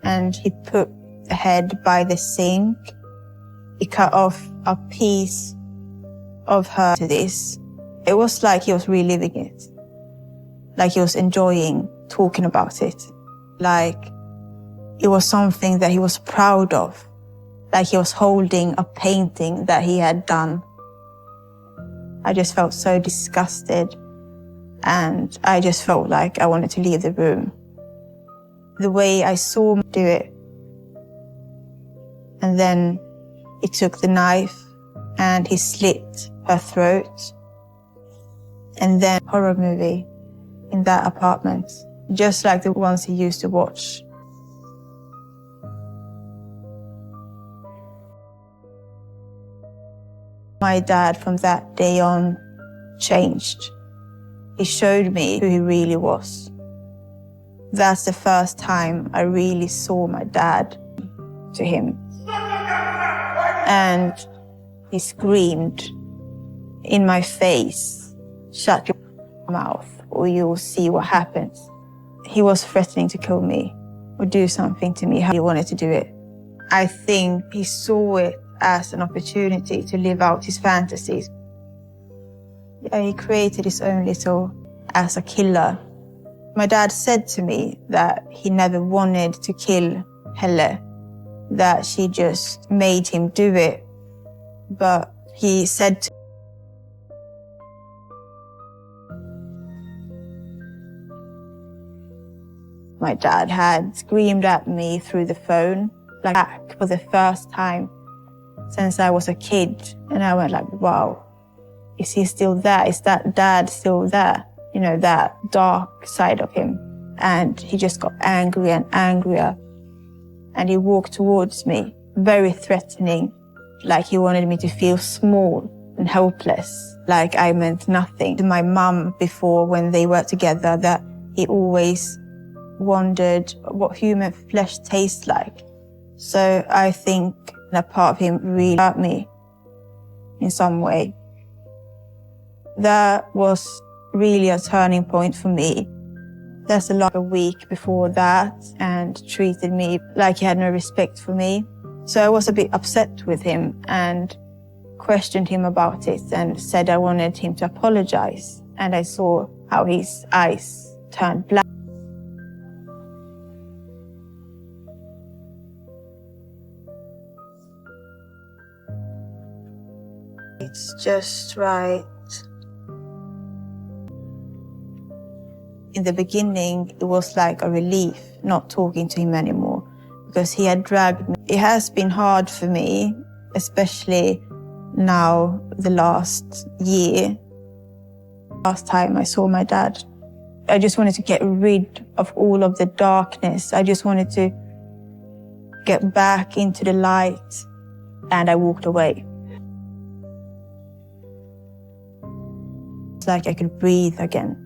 and he put the head by the sink. He cut off a piece of her to this. It was like he was reliving it, like he was enjoying talking about it, like it was something that he was proud of, like he was holding a painting that he had done. I just felt so disgusted, and I just felt like I wanted to leave the room. The way I saw him do it, and then he took the knife and he slit her throat, and then horror movie in that apartment, just like the ones he used to watch. My dad from that day on changed. He showed me who he really was. That's the first time I really saw my dad to him. And he screamed in my face, "Shut your mouth or you'll see what happens." He was threatening to kill me or do something to me how he wanted to do it. I think he saw it as an opportunity to live out his fantasies. He created his own little as a killer. My dad said to me that he never wanted to kill Helle, that she just made him do it. But he said to my dad had screamed at me through the phone, like back for the first time since I was a kid. And I went like, wow, is he still there? Is that dad still there? You know, that dark side of him. And he just got angrier and angrier. And he walked towards me, very threatening, like he wanted me to feel small and helpless, like I meant nothing. To my mum before, when they were together, that he always wondered what human flesh tastes like. So I think that part of him really hurt me in some way. That was really a turning point for me. There's a week before that and treated me like he had no respect for me. So I was a bit upset with him and questioned him about it and said I wanted him to apologize. And I saw how his eyes turned black. It's just right. In the beginning, it was like a relief not talking to him anymore because he had dragged me. It has been hard for me, especially now, the last year. Last time I saw my dad, I just wanted to get rid of all of the darkness. I just wanted to get back into the light, and I walked away. It's like I could breathe again.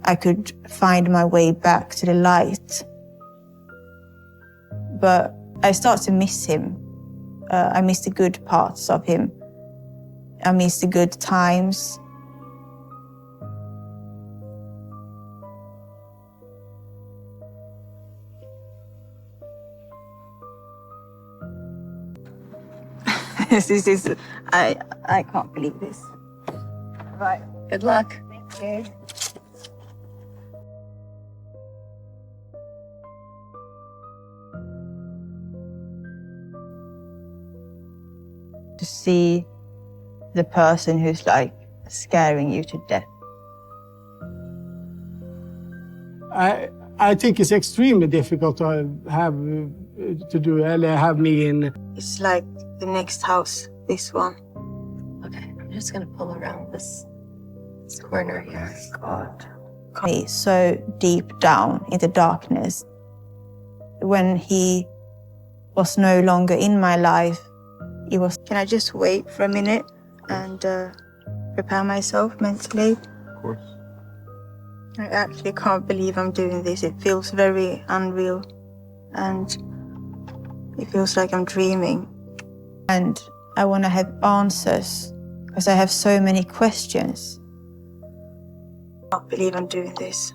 I could find my way back to the light. But I start to miss him. I miss the good parts of him. I miss the good times. This is, I can't believe this. Right, good luck. Thank you. To see the person who's like scaring you to death. I think it's extremely difficult to have me in. It's like the next house, this one. Okay, I'm just gonna pull around this corner here. God. So deep down in the darkness. When he was no longer in my life, it was, can I just wait for a minute and prepare myself mentally? Of course. I actually can't believe I'm doing this. It feels very unreal and it feels like I'm dreaming. And I want to have answers because I have so many questions. I can't believe I'm doing this.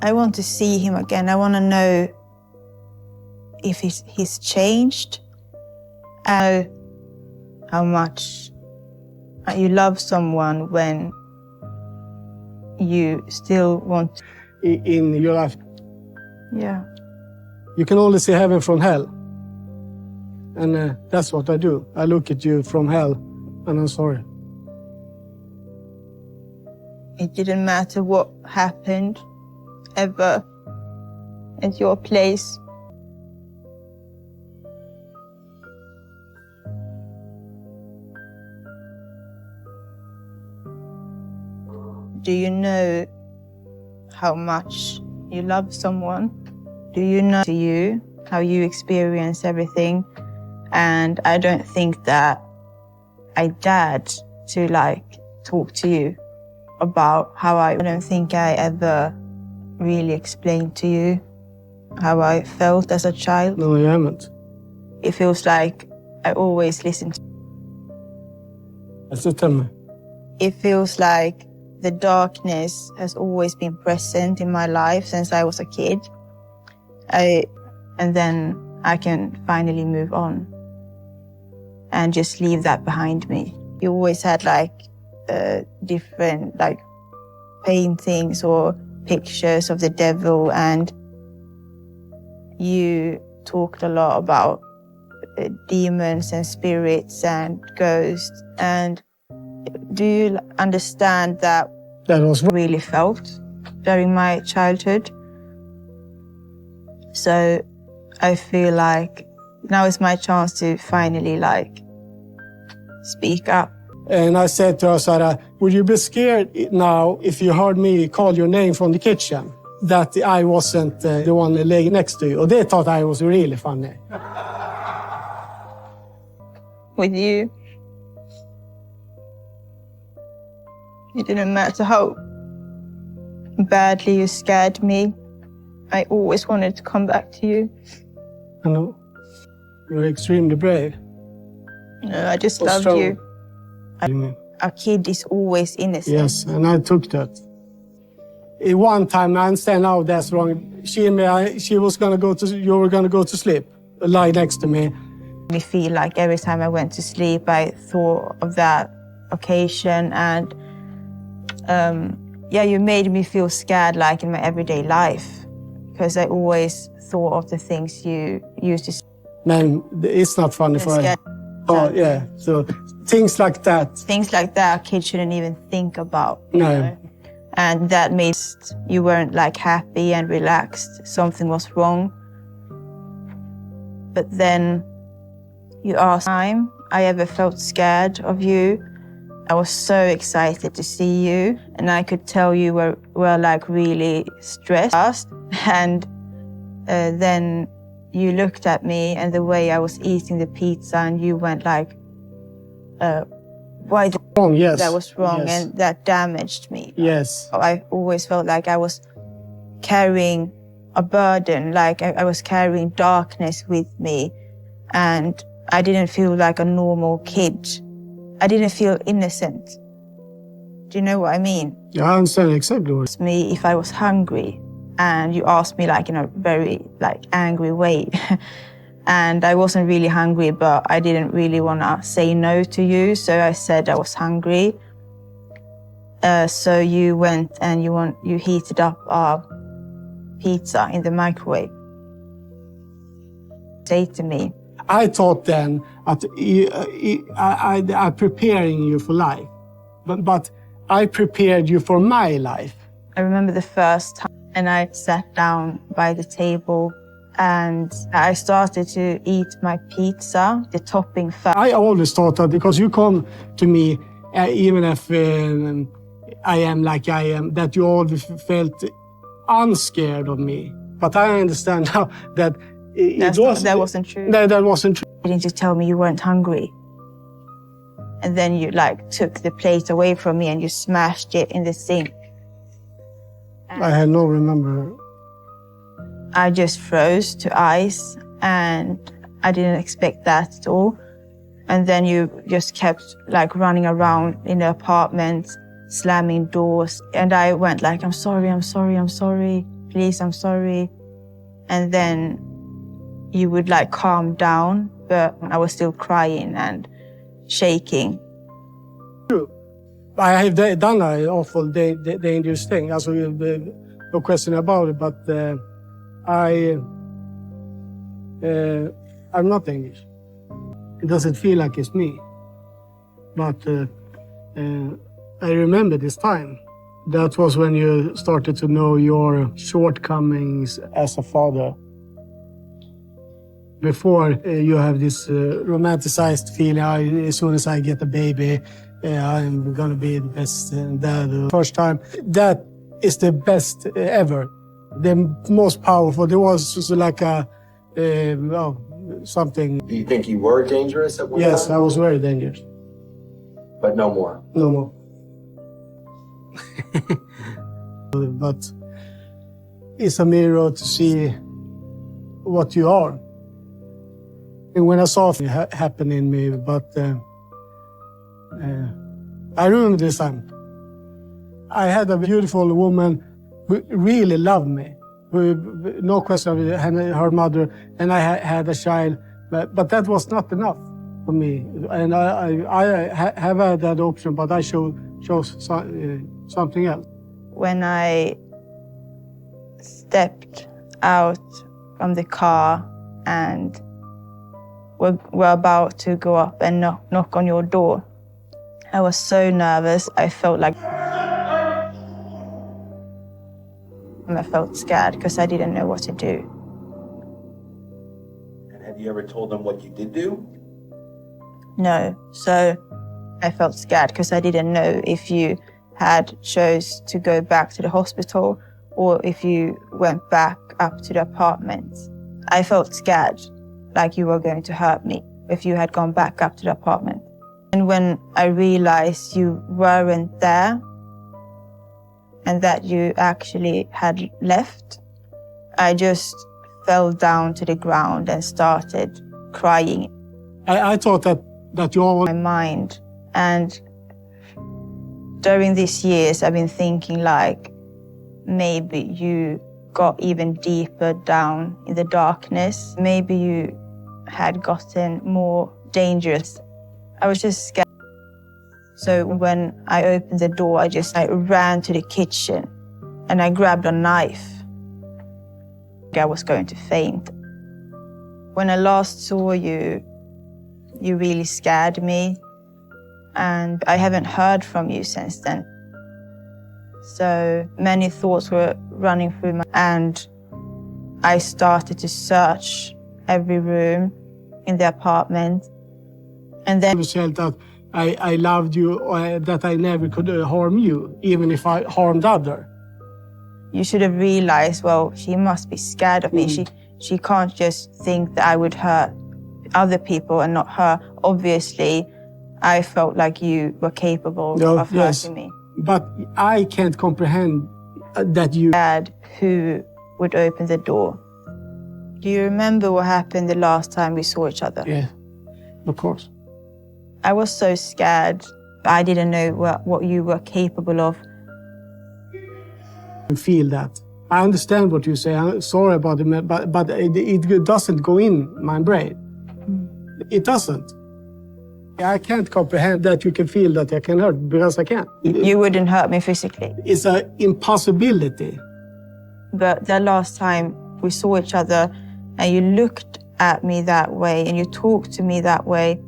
I want to see him again. I want to know if he's changed. How much you love someone when you still want in your life. Yeah. You can only see heaven from hell. And that's what I do. I look at you from hell and I'm sorry. It didn't matter what happened ever at your place. Do you know how much you love someone? Do you know to you how you experience everything? And I don't think that I dared to talk to you about how I don't think I ever really explained to you how I felt as a child. No, you haven't. It feels like I always listen to you. So tell me. It feels like the darkness has always been present in my life since I was a kid. And then I can finally move on and just leave that behind me. You always had different paintings or pictures of the devil, and you talked a lot about demons and spirits and ghosts. And do you understand that was really felt during my childhood? So I feel like now is my chance to finally speak up. And I said to her, Sarah, would you be scared now if you heard me call your name from the kitchen? That I wasn't the one laying next to you. And they thought I was really funny. With you, it didn't matter how badly you scared me. I always wanted to come back to you. I know. You're extremely brave. No, I just loved strong. you. A kid is always innocent. Yes, and I took that. One time, I understand now that's wrong. She was gonna go to, you were gonna go to sleep, lie next to me. I feel like every time I went to sleep, I thought of that occasion, and you made me feel scared in my everyday life, because I always thought of the things you used to say. Man, it's not funny for her. Oh, yeah, so things like that. Things like that kids shouldn't even think about. No. You know? And that made you weren't happy and relaxed. Something was wrong. But then you asked time I ever felt scared of you. I was so excited to see you, and I could tell you were really stressed. And then you looked at me and the way I was eating the pizza, and you went why wrong? Yes. That was wrong, yes. and that damaged me. Yes. I always felt like I was carrying a burden, I was carrying darkness with me, and I didn't feel like a normal kid. I didn't feel innocent. Do you know what I mean? Yeah, I understand exactly what. It's me if I was hungry, and you asked me like in a very angry way. And I wasn't really hungry, but I didn't really want to say no to you, so I said I was hungry. So you went and you heated up our pizza in the microwave. Say to me. I thought then that I'm preparing you for life, but I prepared you for my life. I remember the first time, and I sat down by the table, and I started to eat my pizza, the topping first. I always thought that because you come to me, even if I am like I am, that you always felt unscared of me. But I understand now that that wasn't true. That wasn't true. Didn't you tell me you weren't hungry? And then you took the plate away from me and you smashed it in the sink. I had no remember. I just froze to ice, and I didn't expect that at all. And then you just kept running around in the apartment, slamming doors. And I went I'm sorry, I'm sorry, I'm sorry. Please, I'm sorry. And then you would calm down, but I was still crying and shaking. True. I have done an awful dangerous thing. Also, no question about it. But I'm not English. It doesn't feel like it's me. But I remember this time. That was when you started to know your shortcomings as a father. Before you have this romanticized feeling, as soon as I get a baby, I'm gonna be the best dad. First time, that is the best ever, the most powerful. There was something. Do you think you were dangerous at one time? Yes, I was very dangerous. But no more? No more. But it's a mirror to see what you are. And when I saw it happen in me, but I remember this time. I had a beautiful woman who really loved me. Who, no question, her mother, and I had a child. But that was not enough for me. And I have had that option, but I chose something else. When I stepped out from the car and were about to go up and knock on your door, I was so nervous. I felt scared because I didn't know what to do. And have you ever told them what you did do? No. So I felt scared because I didn't know if you had chose to go back to the hospital or if you went back up to the apartment. I felt scared, like you were going to hurt me if you had gone back up to the apartment. And when I realized you weren't there and that you actually had left, I just fell down to the ground and started crying. I thought that you all... My mind. And during these years, I've been thinking maybe you got even deeper down in the darkness. Maybe you had gotten more dangerous. I was just scared. So when I opened the door, I ran to the kitchen and I grabbed a knife. I was going to faint. When I last saw you, you really scared me. And I haven't heard from you since then. So many thoughts were running through my... And I started to search every room in the apartment. And then... I felt that I loved you, that I never could harm you, even if I harmed others. You should have realized, well, she must be scared of me. She can't just think that I would hurt other people and not her. Obviously, I felt like you were capable of hurting me. But I can't comprehend that you... Dad, who would open the door. Do you remember what happened the last time we saw each other? Yeah, of course. I was so scared. I didn't know what you were capable of. I feel that. I understand what you say. I'm sorry about it, but it doesn't go in my brain. It doesn't. I can't comprehend that you can feel that I can hurt, because I can't. You wouldn't hurt me physically. It's an impossibility. But the last time we saw each other and you looked at me that way and you talked to me that way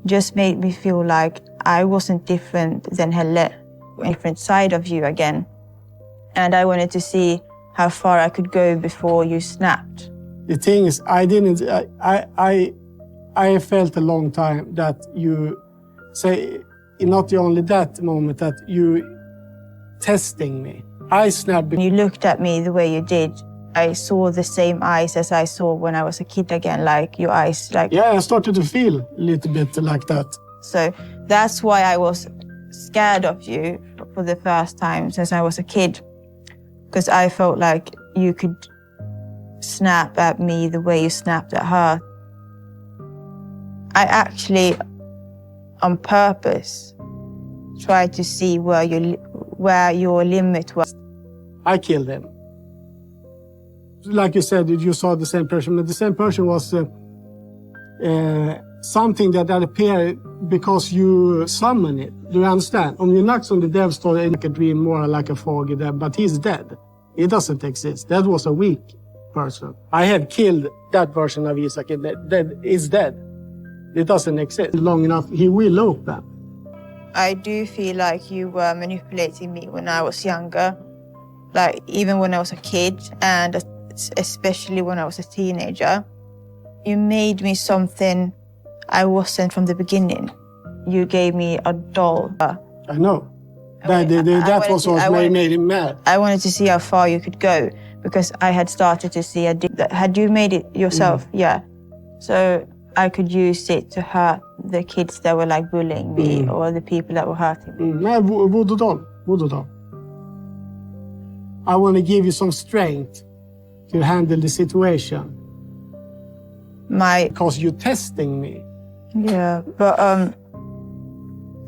just made me feel like I wasn't different than Helle, a different side of you again. And I wanted to see how far I could go before you snapped. The thing is, I felt a long time that you say, not only that moment, that you testing me. I snapped. When you looked at me the way you did, I saw the same eyes as I saw when I was a kid again, like your eyes, like... Yeah, I started to feel a little bit like that. So that's why I was scared of you for the first time since I was a kid. Because I felt like you could snap at me the way you snapped at her. I actually, on purpose, tried to see where your limit was. I killed him. Like you said, you saw the same person, but the same person was something that appeared because you summon it. Do you understand? Om you knocks on the devil's door, it's like a dream, more like a fog, but he's dead. He doesn't exist. That was a weak person. I have killed that version of Isak that is dead. It doesn't exist long enough. He will open. I do feel like you were manipulating me when I was younger, like even when I was a kid and especially when I was a teenager. You made me something I wasn't from the beginning. You gave me a doll. I know. That was what made him mad. I wanted to see how far you could go because I had started to see had you made it yourself? Yeah. So I could use it to hurt the kids that were like bullying me or the people that were hurting me. Nej, voodoo doll. I want to give you some strength to handle the situation. Because you're testing me. Yeah, but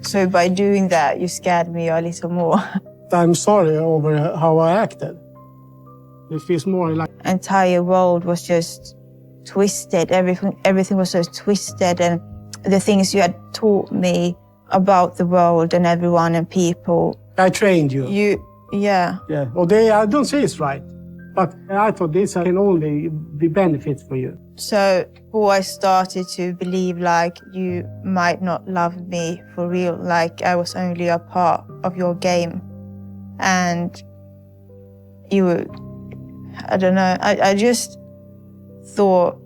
so by doing that, you scared me a little more. I'm sorry over how I acted. It feels more like... Entire world was just twisted. Everything was so twisted, and the things you had taught me about the world and everyone and people. I trained you. Yeah. Well, I don't say it's right, but I thought this can only be benefits for you. So I started to believe like you might not love me for real, like I was only a part of your game. And you were, I don't know, I just thought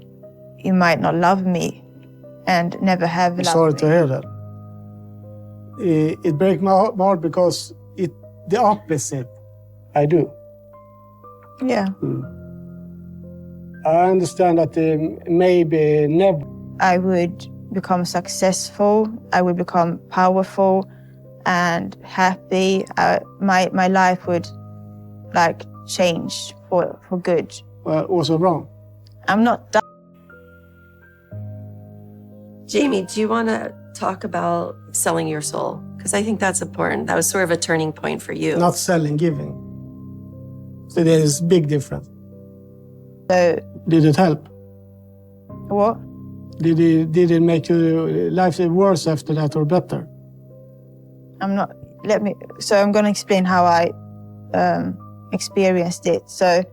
you might not love me and never have loved me. Sorry to hear that. It breaks my heart because the opposite I do. Yeah. I understand that maybe never. I would become successful, I would become powerful and happy. My life would like change for good. What's wrong? I'm not done. Jamie, do you want to talk about selling your soul? Because I think that's important. That was sort of a turning point for you. Not selling, giving. So there is a big difference. So, did it help? What? Did it make your life worse after that or better? So I'm going to explain how I experienced it. So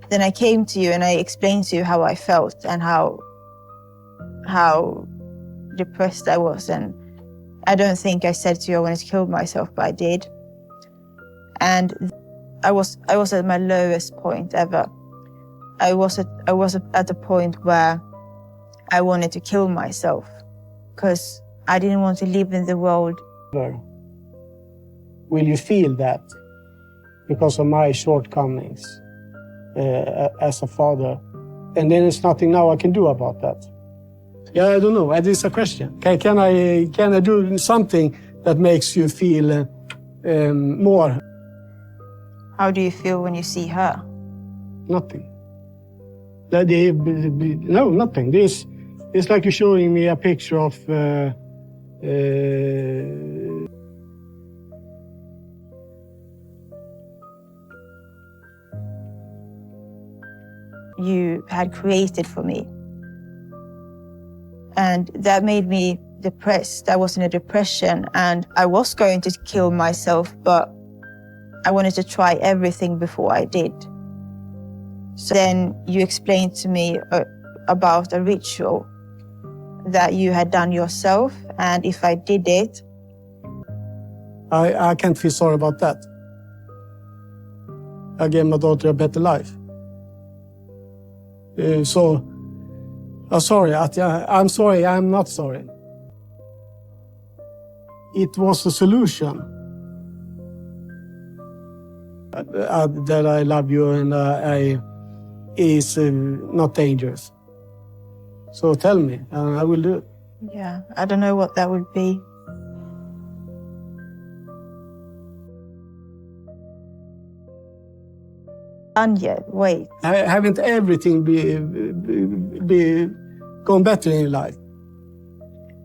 then I came to you and I explained to you how I felt and how depressed I was. And I don't think I said to you I wanted to kill myself, but I did. And I was at my lowest point ever. I was at a point where I wanted to kill myself because I didn't want to live in the world. Will you feel that because of my shortcomings as a father? And then there's nothing now I can do about that. Yeah, I don't know. It is a question. Can I do something that makes you feel more? How do you feel when you see her? Nothing. No, nothing. This it's like you're showing me a picture of. You had created for me. And that made me depressed. I was in a depression and I was going to kill myself, but I wanted to try everything before I did. So then you explained to me about a ritual that you had done yourself, and if I did it... I can't feel sorry about that. I gave my daughter a better life. So, I'm sorry, Atja. I'm sorry, I'm not sorry. It was a solution. That I love you and is not dangerous. So tell me, and I will do it. Yeah, I don't know what that would be. Done yet? Wait. Haven't everything be gone better in life?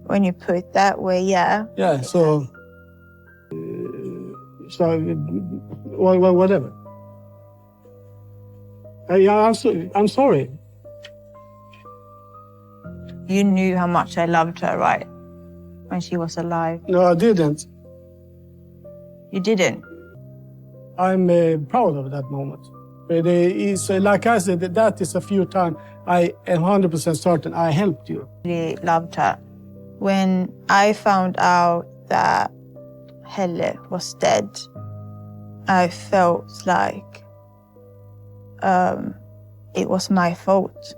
When you put it that way, yeah. Yeah. So whatever. I'm sorry. You knew how much I loved her, right? When she was alive. No, I didn't. You didn't? I'm proud of that moment. But it's, like I said, that is a few times I am 100% certain I helped you. I really loved her. When I found out that Helle was dead, I felt like it was my fault.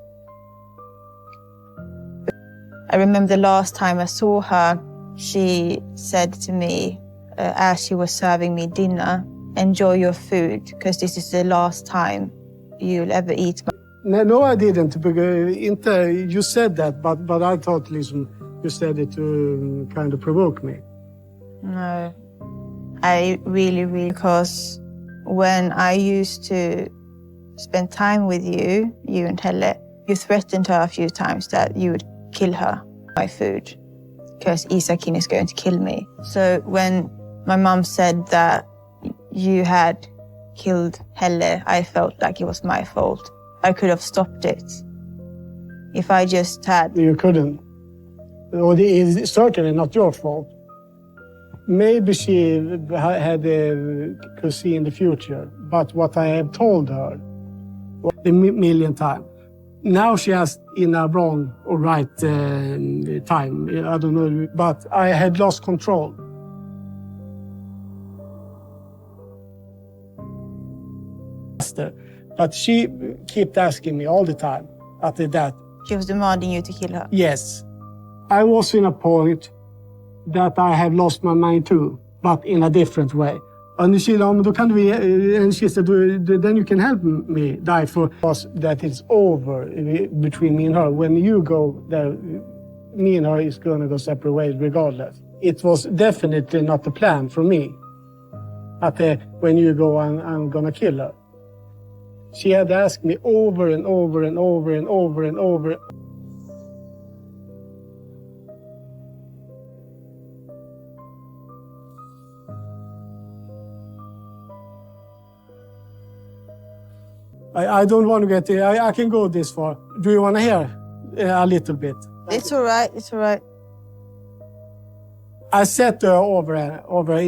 I remember the last time I saw her, she said to me as she was serving me dinner, "Enjoy your food, because this is the last time you'll ever eat." No, I didn't. Because you said that, but I thought, listen, you said it to kind of provoke me. No, I really, because when I used to spend time with you and Helle, you threatened her a few times that you would kill her, my food, because Isakin is going to kill me. So when my mom said that you had killed Helle, I felt like it was my fault. I could have stopped it if I just had. You couldn't. Well, it's certainly not your fault. Maybe she had could see in the future, but what I have told her a million times. Now she has in a wrong or right time. I don't know, but I had lost control. But she kept asking me all the time after that. She was demanding you to kill her? Yes. I was in a point that I have lost my mind too, but in a different way. And she said, then you can help me die for us, that it's over between me and her. When you go there, me and her is going to go separate ways regardless. It was definitely not the plan for me. When you go, I'm going to kill her. She had asked me over and over and over and over and over. I don't want to get there. I can go this far. Do you want to hear a little bit? It's all right. It's all right. I set her over,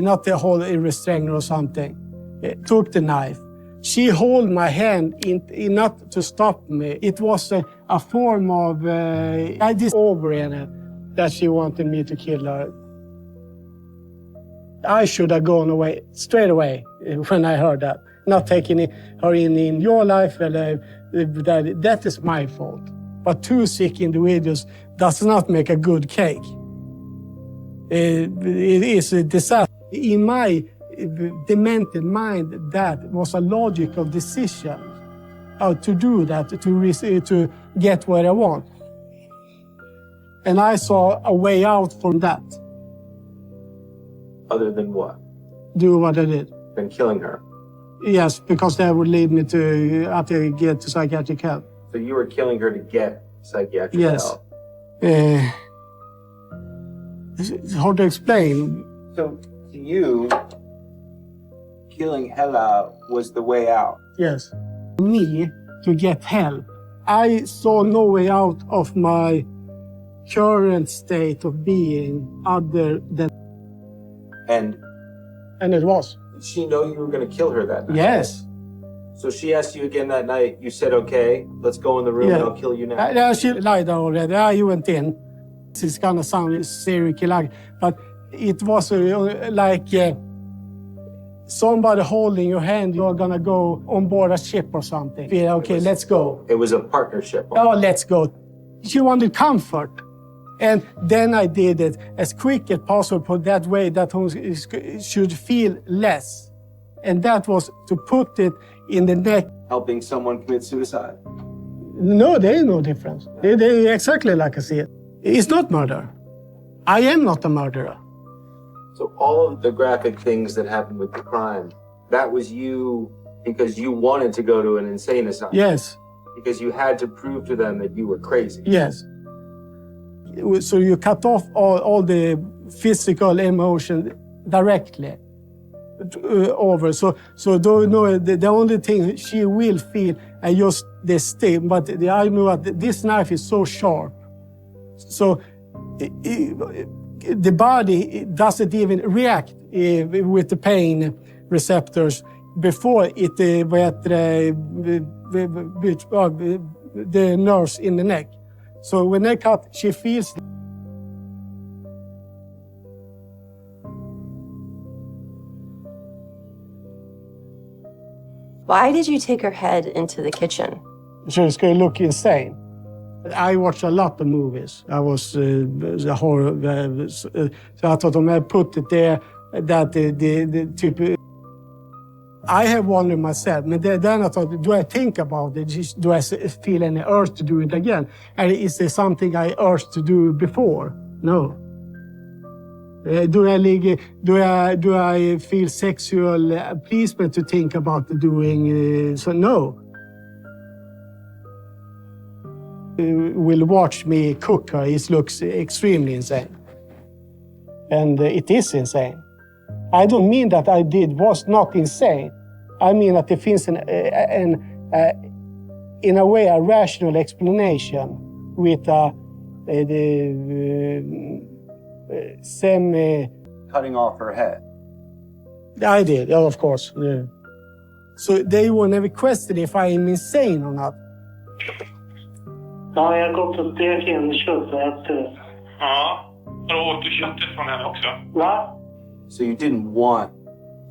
not the whole restrainer or something. Took the knife. She held my hand not to stop me. It was a form of, I just over that she wanted me to kill her. I should have gone away straight away when I heard that. Not taking her in your life, that is my fault. But two sick individuals does not make a good cake. It is a disaster. In my demented mind, that was a logical decision to do that, to get what I want. And I saw a way out from that. Other than what? Do what I did. Than killing her? Yes, because that would lead me to have to get to psychiatric help. So you were killing her to get psychiatric Yes. help. It's hard to explain. So to you, killing Ella was the way out. Yes. Me, to get help. I saw no way out of my current state of being other than... And it was. did she know you were going to kill her that night? Yes. So she asked you again that night. You said, okay, let's go in the room and I'll kill you now. She lied already. You went in. It's going to sound serial killer, but it was like somebody holding your hand. You're going to go on board a ship or something. Okay, let's go. It was a partnership. Oh, let's go. She wanted comfort. And then I did it as quick as possible, that way that she should feel less. And that was to put it in the neck. Helping someone commit suicide. No, there is no difference. They exactly like I see it. It's not murder. I am not a murderer. So all of the graphic things that happened with the crime, that was you because you wanted to go to an insane asylum. Yes. Because you had to prove to them that you were crazy. Yes. So you cut off all the physical emotion directly over. So the only thing she will feel is just the sting. But I know that this knife is so sharp. So the body doesn't even react with the pain receptors before it the nerves in the neck. So when they cut, she feels. Why did you take her head into the kitchen? She was going to look insane. I watched a lot of movies. I was the horror. So I thought when I put it there, that the typ. I have wondered myself, but then I thought, do I think about it? Do I feel any urge to do it again? And is there something I urged to do before? No. Do I feel sexual pleasement to think about doing so? No. Will watch me cook her. It looks extremely insane, and it is insane. I don't mean that I did was not insane. I mean that there finns in a way, a rational explanation with semi... Cutting off her head. I did, yeah, of course. Yeah. So they will never question if I am insane or not. Ja, jag har gått och stekt in köttet. Ja, har du åt köttet från henne också? Va? So you didn't want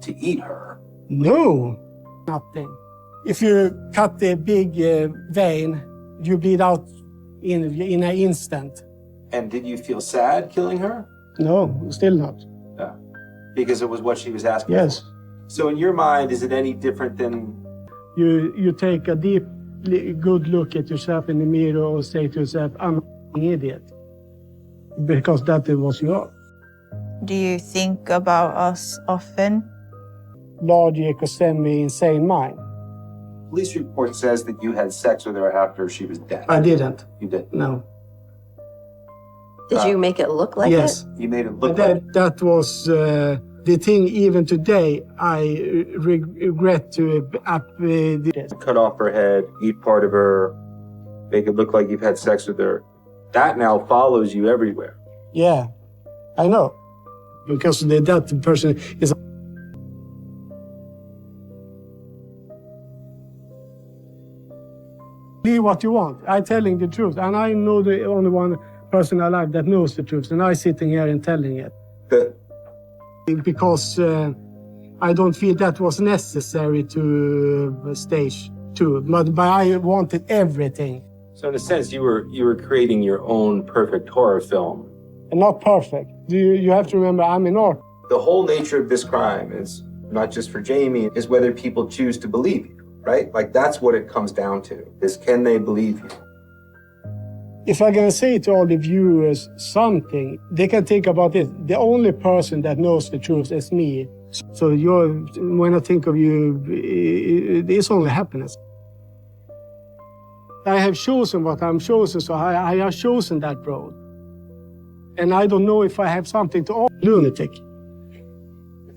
to eat her? No, nothing. If you cut the big vein, you bleed out in an instant. And did you feel sad killing her? No, still not. Yeah. Because it was what she was asking Yes. for. So in your mind, is it any different than... You take a deep, good look at yourself in the mirror and say to yourself, I'm an idiot. Because that was you are. Do you think about us often? Logic or semi-insane mind. Police report says that you had sex with her after she was dead. I didn't. You did? No. Did you make it look like yes. it? You made it look like it. That was the thing. Even today, I regret to cut off her head, eat part of her, make it look like you've had sex with her. That now follows you everywhere. Yeah, I know. Because that person is... Be what you want. I'm telling the truth. And I know the only one person alive that knows the truth. And I'm sitting here and telling it. Good. Because I don't feel that was necessary to stage 2. But I wanted everything. So in a sense, you were creating your own perfect horror film. And not perfect. You have to remember, I'm an artist. The whole nature of this crime is, not just for Jamie, is whether people choose to believe you, right? Like, that's what it comes down to, is can they believe you? If I'm going to say to all the viewers something, they can think about this. The only person that knows the truth is me. So when I think of you, it's only happiness. I have chosen what I'm chosen, so I have chosen that road. And I don't know if I have something to offer. Lunatic.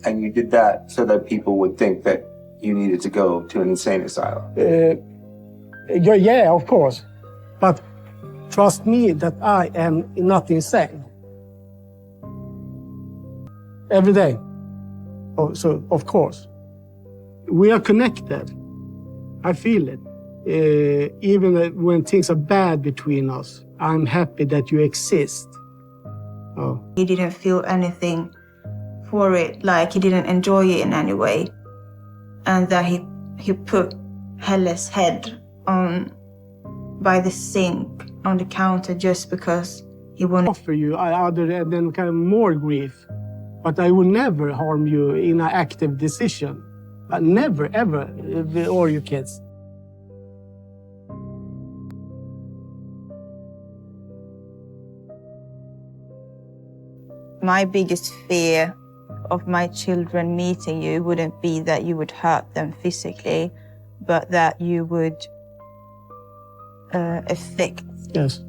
And you did that so that people would think that you needed to go to an insane asylum. Yeah, of course. But trust me that I am not insane. Every day. Oh, so, of course. We are connected. I feel it. Even when things are bad between us, I'm happy that you exist. Oh. He didn't feel anything for it, like he didn't enjoy it in any way. And that he put Helle's head on by the sink on the counter just because he wanted to offer you other than kind of more grief. But I will never harm you in an active decision. Never, ever, or your kids. My biggest fear of my children meeting you wouldn't be that you would hurt them physically, but that you would affect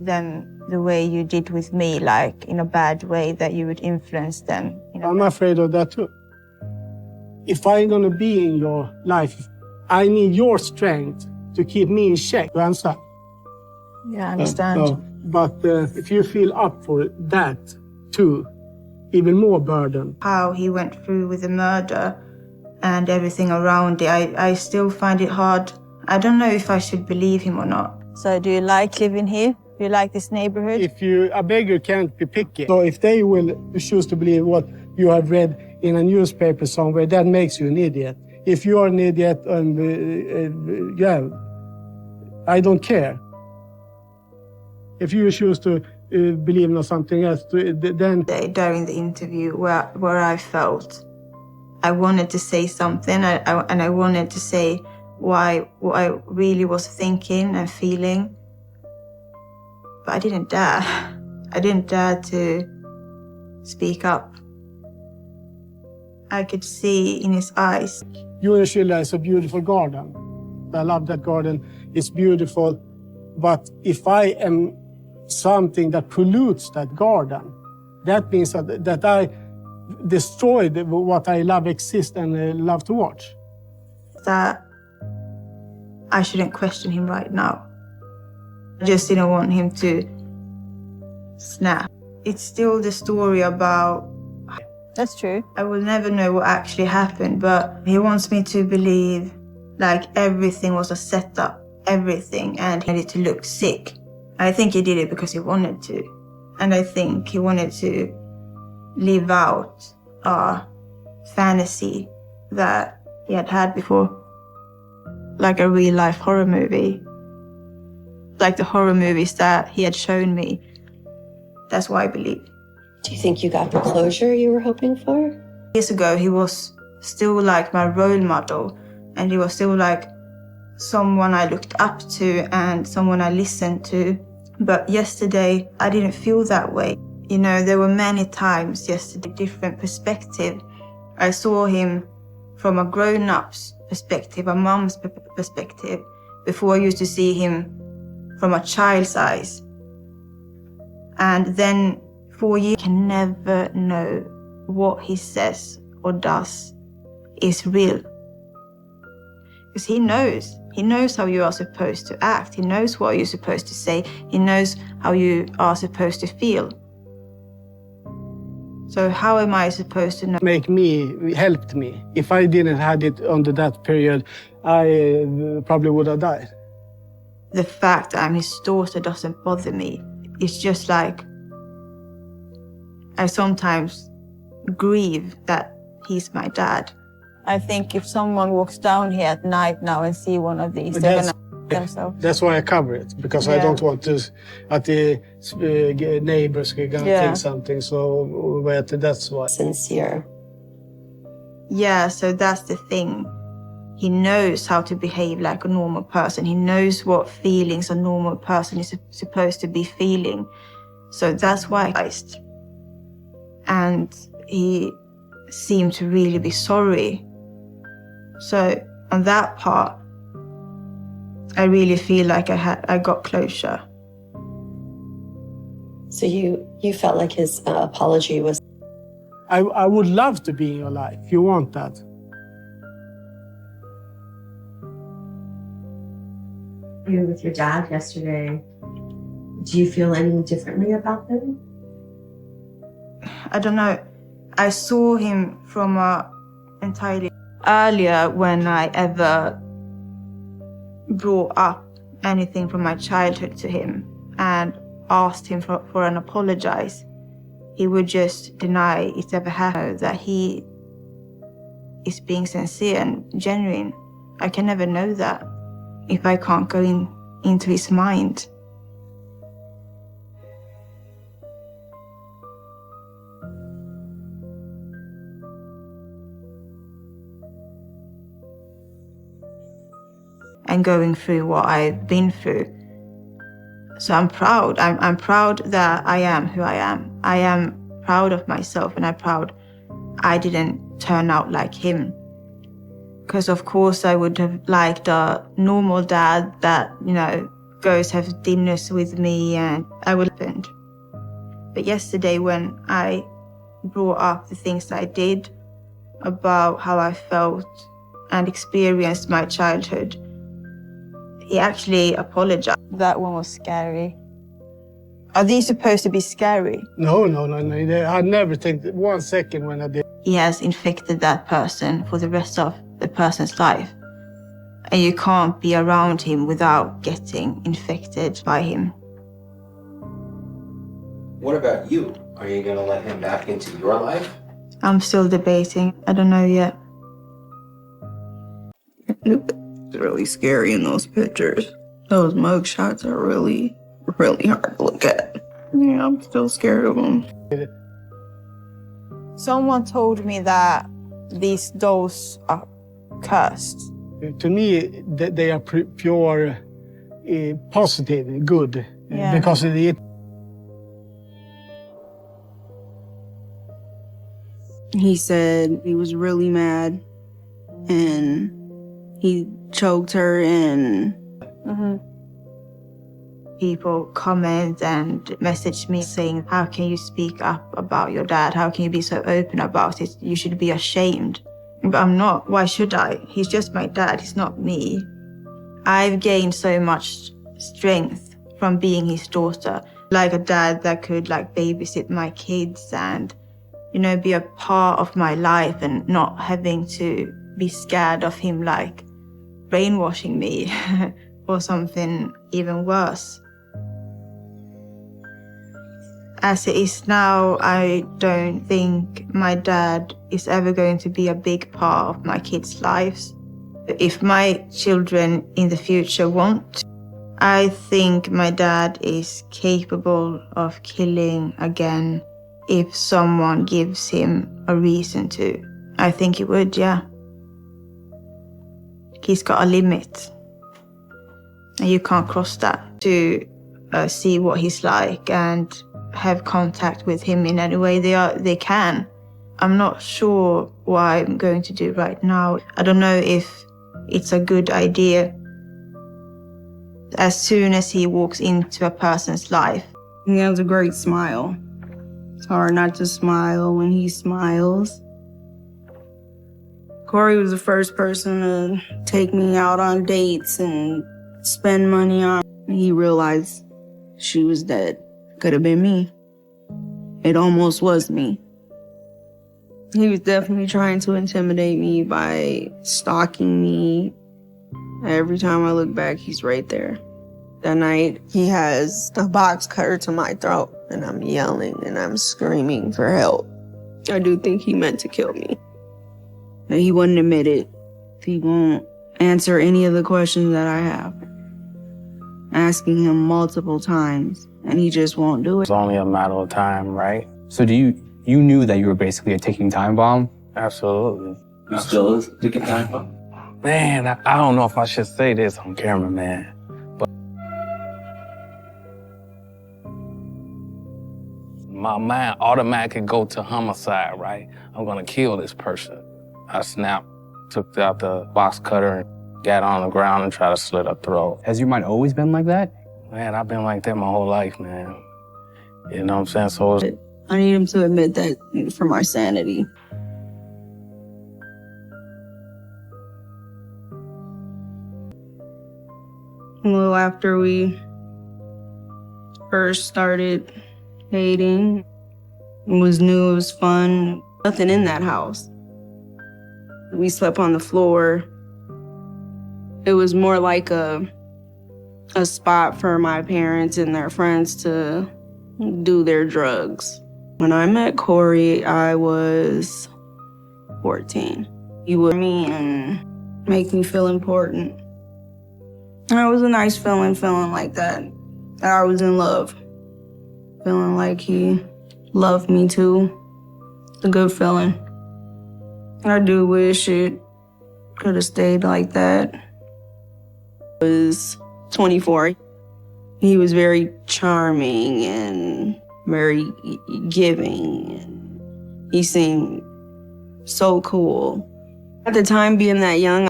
them the way you did with me, like in a bad way, that you would influence them. I'm afraid of that too. If I'm gonna be in your life, I need your strength to keep me in check. You understand? Yeah, I understand. But if you feel up for that too, even more burden. How he went through with the murder and everything around it, I still find it hard. I don't know if I should believe him or not. So do you like living here? Do you like this neighborhood? A beggar can't be picky. So if they will choose to believe what you have read in a newspaper somewhere, that makes you an idiot. If you are an idiot, I don't care. If you choose to believe in something else, then... During the interview where I felt I wanted to say something, and I wanted to say what I really was thinking and feeling, but I didn't dare. I didn't dare to speak up. I could see in his eyes. Djurgården is a beautiful garden. I love that garden. It's beautiful, but if I am something that pollutes that garden, that means that I destroyed what I love exist and love to watch. That I shouldn't question him right now. I just didn't want him to snap. It's still the story about... That's true. I will never know what actually happened, but he wants me to believe like everything was a setup, everything, and he needed to look sick. I think he did it because he wanted to. And I think he wanted to live out a fantasy that he had before. Like a real-life horror movie. Like the horror movies that he had shown me. That's why I believe. Do you think you got the closure you were hoping for? Years ago, he was still like my role model. And he was still like someone I looked up to and someone I listened to. But yesterday, I didn't feel that way. You know, there were many times yesterday, different perspective. I saw him from a grown-up's perspective, a mom's perspective, before I used to see him from a child's eyes. And then 4 years, you can never know what he says or does is real. Because he knows how you are supposed to act. He knows what you're supposed to say. He knows how you are supposed to feel. So how am I supposed to know? Helped me. If I didn't have it under that period, I probably would have died. The fact that I'm his daughter doesn't bother me. It's just like, I sometimes grieve that he's my dad. I think if someone walks down here at night now and see one of these, they're gonna themselves. That's why I cover it, because I don't want to that the neighbors are gonna think something. So that's why. Sincere. Yeah, so that's the thing. He knows how to behave like a normal person. He knows what feelings a normal person is supposed to be feeling. So that's why I asked. And he seemed to really be sorry. So on that part, I really feel like I got closure. So you felt like his apology was... I would love to be in your life. You want that? You were with your dad yesterday. Do you feel any differently about him? I don't know. I saw him from a entirely earlier when I ever brought up anything from my childhood to him and asked him for an apologize. He would just deny it ever happened, that he is being sincere and genuine. I can never know that if I can't go into his mind. And going through what I've been through. So I'm proud. I'm proud that I am who I am. I am proud of myself, and I'm proud I didn't turn out like him. Because of course I would have liked a normal dad that, you know, goes have dinners with me, and I would have been. But yesterday when I brought up the things I did about how I felt and experienced my childhood, he actually apologized. That one was scary. Are these supposed to be scary? No. I never think 1 second when I did. He has infected that person for the rest of the person's life. And you can't be around him without getting infected by him. What about you? Are you gonna let him back into your life? I'm still debating. I don't know yet. It's really scary in those pictures. Those mug shots are really, really hard to look at. Yeah, I'm still scared of them. Someone told me that these dolls are cursed. To me, they are pure positive, good. Yeah. Because it. He said he was really mad and he choked her and People comment and message me saying, how can you speak up about your dad? How can you be so open about it? You should be ashamed. But I'm not. Why should I? He's just my dad. He's not me. I've gained so much strength from being his daughter. Like a dad that could like babysit my kids and, you know, be a part of my life and not having to be scared of him like brainwashing me or something even worse. As it is now, I don't think my dad is ever going to be a big part of my kids' lives. If my children in the future want, I think my dad is capable of killing again if someone gives him a reason to. I think he would, yeah. He's got a limit. And you can't cross that. To see what he's like and have contact with him in any way they can. I'm not sure what I'm going to do right now. I don't know if it's a good idea. As soon as he walks into a person's life. he has a great smile. It's hard not to smile when he smiles. Corey was the first person to take me out on dates and spend money on. He realized she was dead. Could have been me. It almost was me. He was definitely trying to intimidate me by stalking me. Every time I look back, he's right there. That night, he has a box cutter to my throat, and I'm yelling and I'm screaming for help. I do think he meant to kill me. And he wouldn't admit it. He won't answer any of the questions that I have. Asking him multiple times, and he just won't do it. It's only a matter of time, right? So you knew that you were basically a ticking time bomb? Absolutely. You still is a ticking time bomb? Man, I don't know if I should say this on camera, man. But my mind automatically go to homicide, right? I'm gonna kill this person. I snapped, took out the box cutter, and got on the ground and tried to slit her throat. Has your mind always been like that? Man, I've been like that my whole life, man. You know what I'm saying? So I need him to admit that for my sanity. A little after we first started dating, it was new, it was fun. Nothing in that house. We slept on the floor. It was more like a spot for my parents and their friends to do their drugs. When I met Corey, I was 14. He would me and make me feel important. And it was a nice feeling like that. I was in love. Feeling like he loved me too. It's a good feeling. I do wish it could have stayed like that. I was 24. He was very charming and very giving. And he seemed so cool. At the time, being that young,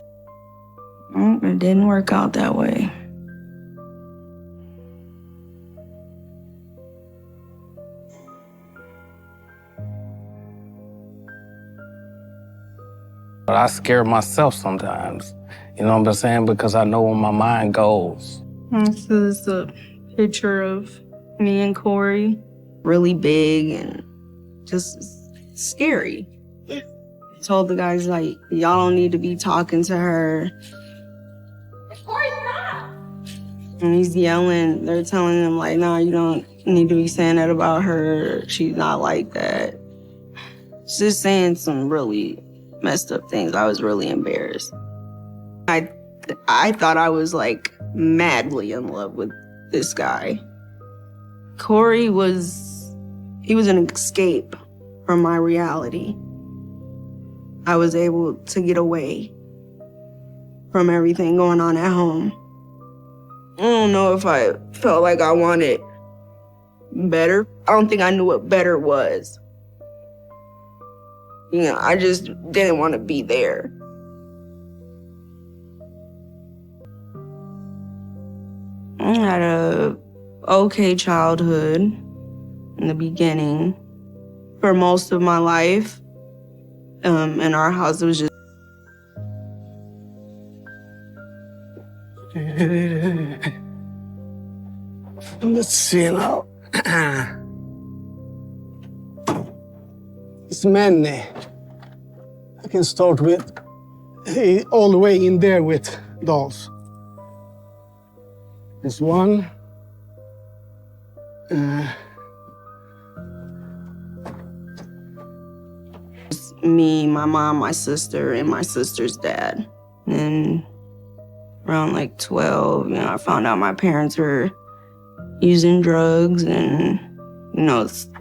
it didn't work out that way. But I scare myself sometimes, you know what I'm saying? Because I know where my mind goes. This is a picture of me and Corey. Really big and just scary. I told the guys, like, y'all don't need to be talking to her. And he's yelling, they're telling him, like, no, you don't need to be saying that about her. She's not like that. Just saying some really messed up things. I was really embarrassed. I thought I was, like, madly in love with this guy. Corey was an escape from my reality. I was able to get away from everything going on at home. I don't know if I felt like I wanted better. I don't think I knew what better was. You know, I just didn't want to be there. I had a okay childhood in the beginning. For most of my life, in our house, it was just let's see now. It's many. I can start with all the way in there with dolls. There's one. Me, my mom, my sister, and my sister's dad. And around like 12, I found out my parents were using drugs, and,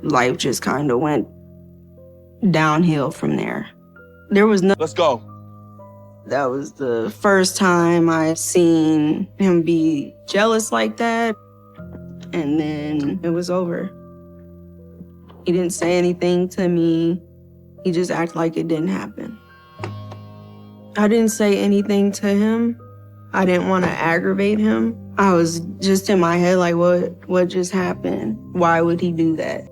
life just kind of went downhill from there. There was no... Let's go. That was the first time I seen him be jealous like that, and then it was over. He didn't say anything to me. He just acted like it didn't happen. I didn't say anything to him. I didn't want to aggravate him. I was just in my head like, what just happened? Why would he do that?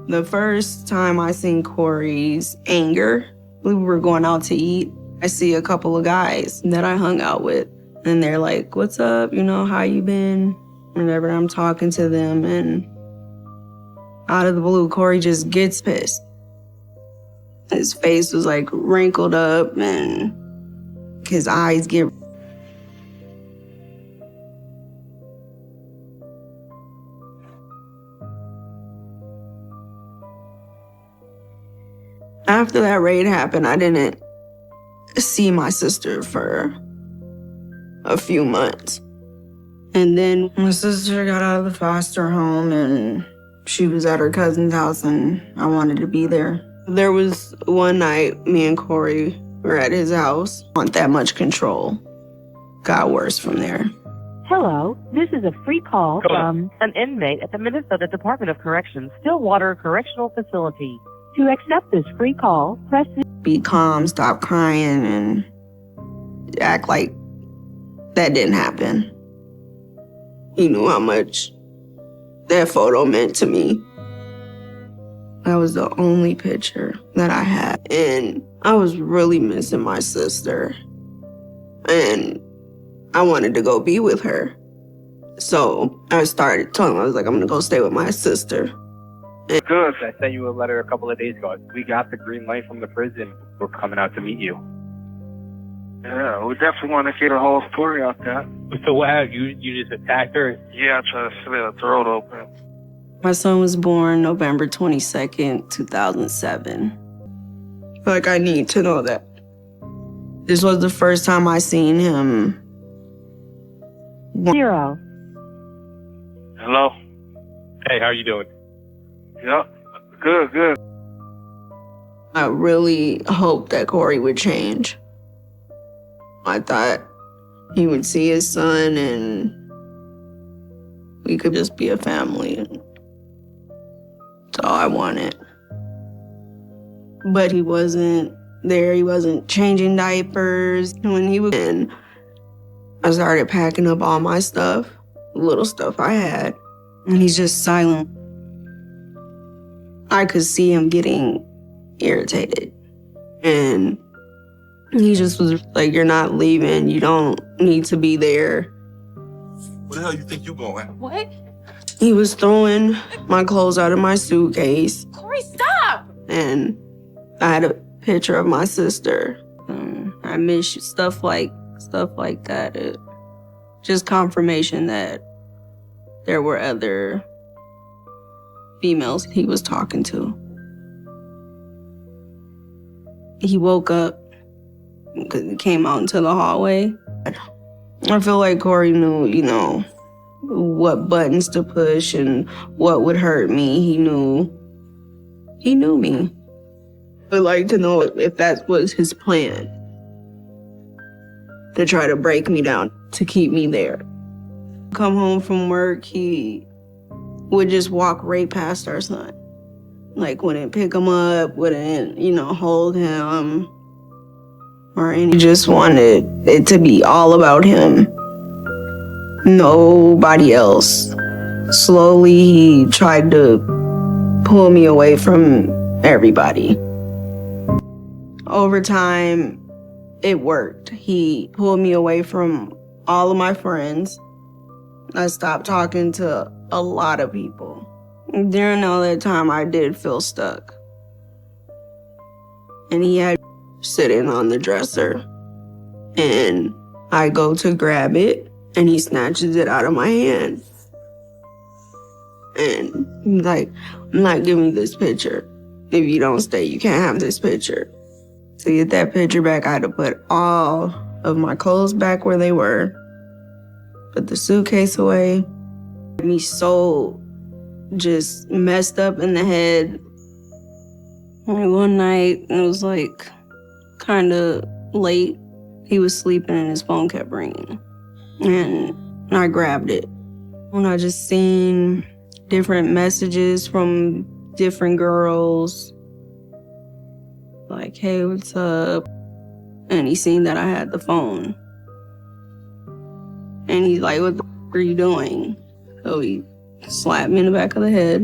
The first time I seen Corey's anger, we were going out to eat. I see a couple of guys that I hung out with, and they're like, what's up? How you been? Whenever I'm talking to them, and out of the blue, Corey just gets pissed. His face was like wrinkled up, and his eyes get... After that raid happened, I didn't see my sister for a few months. And then my sister got out of the foster home, and she was at her cousin's house, and I wanted to be there. There was one night, me and Corey were at his house. Want that much control. Got worse from there. Hello, this is a free call from an inmate at the Minnesota Department of Corrections, Stillwater Correctional Facility. To accept this free call, press Be calm, stop crying, and act like that didn't happen. He knew how much that photo meant to me. That was the only picture that I had. And I was really missing my sister. And I wanted to go be with her. So I started telling him, I was like, I'm gonna go stay with my sister. Good. I sent you a letter a couple of days ago. We got the green light from the prison. We're coming out to meet you. Yeah, we definitely want to get a whole story out there. So what happened? You just attacked her? Yeah, I tried to slit her throat open. My son was born November 22nd, 2007. Like, I need to know that. This was the first time I seen him. 0. Hello? Hey, how are you doing? Yep. Good. I really hoped that Corey would change. I thought he would see his son and we could just be a family. That's all I wanted. But he wasn't there. He wasn't changing diapers. When he was in, I started packing up all my stuff, the little stuff I had, and he's just silent. I could see him getting irritated. And he just was like, you're not leaving. You don't need to be there. Where the hell you think you going? What? He was throwing my clothes out of my suitcase. Corey, stop! And I had a picture of my sister. I miss you. Stuff like that. Just confirmation that there were other females he was talking to. He woke up because he came out into the hallway. I feel like Corey knew, what buttons to push and what would hurt me. He knew me. I'd like to know if that was his plan. To try to break me down, to keep me there. Come home from work, he would just walk right past our son. Like, wouldn't pick him up, wouldn't, hold him. Or he just wanted it to be all about him. Nobody else. Slowly, he tried to pull me away from everybody. Over time, it worked. He pulled me away from all of my friends. I stopped talking to a lot of people. During all that time, I did feel stuck. And he had sitting on the dresser. And I go to grab it, and he snatches it out of my hand. And he's like, I'm not giving you this picture. If you don't stay, you can't have this picture. To get that picture back, I had to put all of my clothes back where they were, put the suitcase away. Me so just messed up in the head. One night, it was like kind of late. He was sleeping and his phone kept ringing. And I grabbed it. And I just seen different messages from different girls. Like, hey, what's up? And he seen that I had the phone. And he's like, what the f are you doing? So he slapped me in the back of the head,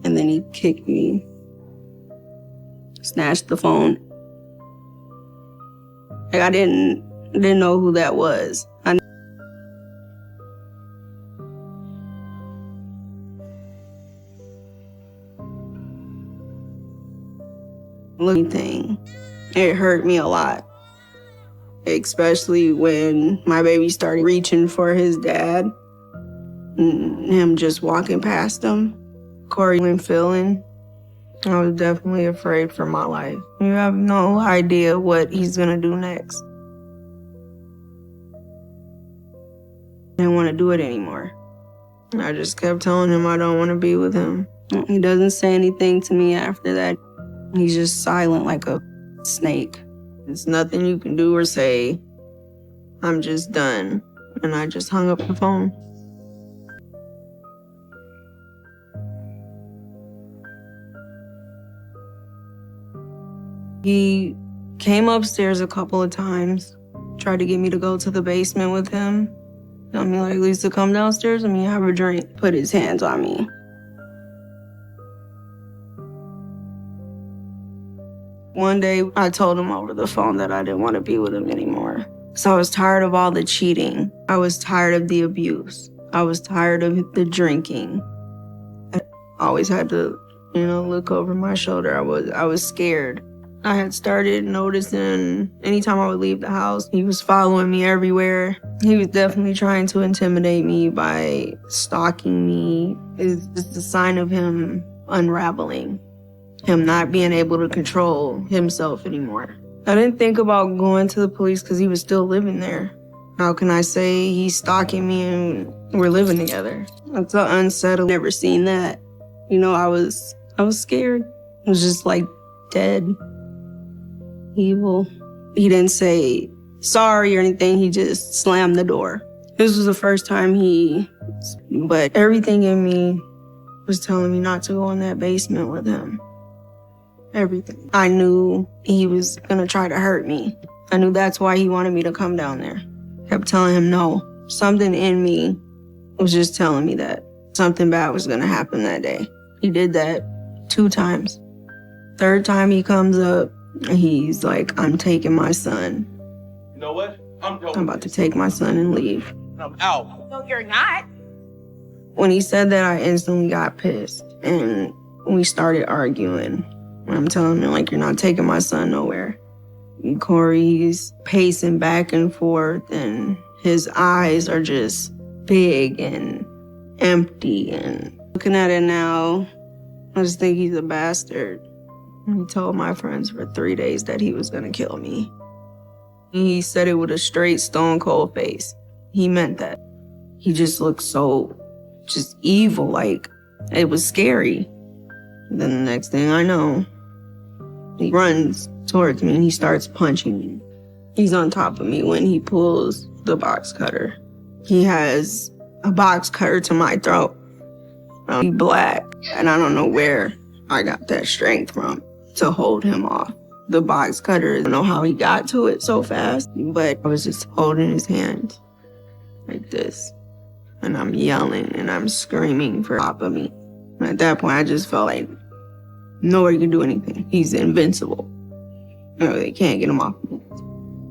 and then he kicked me, snatched the phone. Like, I didn't know who that was. Thing. It hurt me a lot, especially when my baby started reaching for his dad and him just walking past him. Corey went feeling. I was definitely afraid for my life. You have no idea what he's gonna do next. I didn't want to do it anymore. I just kept telling him I don't want to be with him. He doesn't say anything to me after that. He's just silent like a snake. There's nothing you can do or say. I'm just done. And I just hung up the phone. He came upstairs a couple of times, tried to get me to go to the basement with him. Tell me, like, Lisa, come downstairs and me have a drink. Put his hands on me. One day, I told him over the phone that I didn't want to be with him anymore. So I was tired of all the cheating. I was tired of the abuse. I was tired of the drinking. I always had to, look over my shoulder. I was scared. I had started noticing anytime I would leave the house, he was following me everywhere. He was definitely trying to intimidate me by stalking me. It's just a sign of him unraveling, him not being able to control himself anymore. I didn't think about going to the police because he was still living there. How can I say he's stalking me and we're living together? It's unsettled. Never seen that. I was scared. It was just like dead. Evil. He didn't say sorry or anything. He just slammed the door. This was the first time but everything in me was telling me not to go in that basement with him. Everything. I knew he was gonna try to hurt me. I knew that's why he wanted me to come down there. Kept telling him no. Something in me was just telling me that something bad was gonna happen that day. He did that 2 times. Third time he comes up, he's like, I'm taking my son. You know what? I'm about to take my son and leave. I'm out. No, you're not. When he said that, I instantly got pissed. And we started arguing. I'm telling him, like, you're not taking my son nowhere. And Corey's pacing back and forth, and his eyes are just big and empty. And looking at it now, I just think he's a bastard. He told my friends for 3 days that he was gonna kill me. He said it with a straight stone cold face. He meant that. He just looked so just evil, like it was scary. Then the next thing I know, he runs towards me and he starts punching me. He's on top of me when he pulls the box cutter. He has a box cutter to my throat. He's black, and I don't know where I got that strength from to hold him off. The box cutter, I don't know how he got to it so fast, but I was just holding his hand like this. And I'm yelling and I'm screaming for top of me. And at that point, I just felt like nobody can do anything. He's invincible. They can't get him off of me.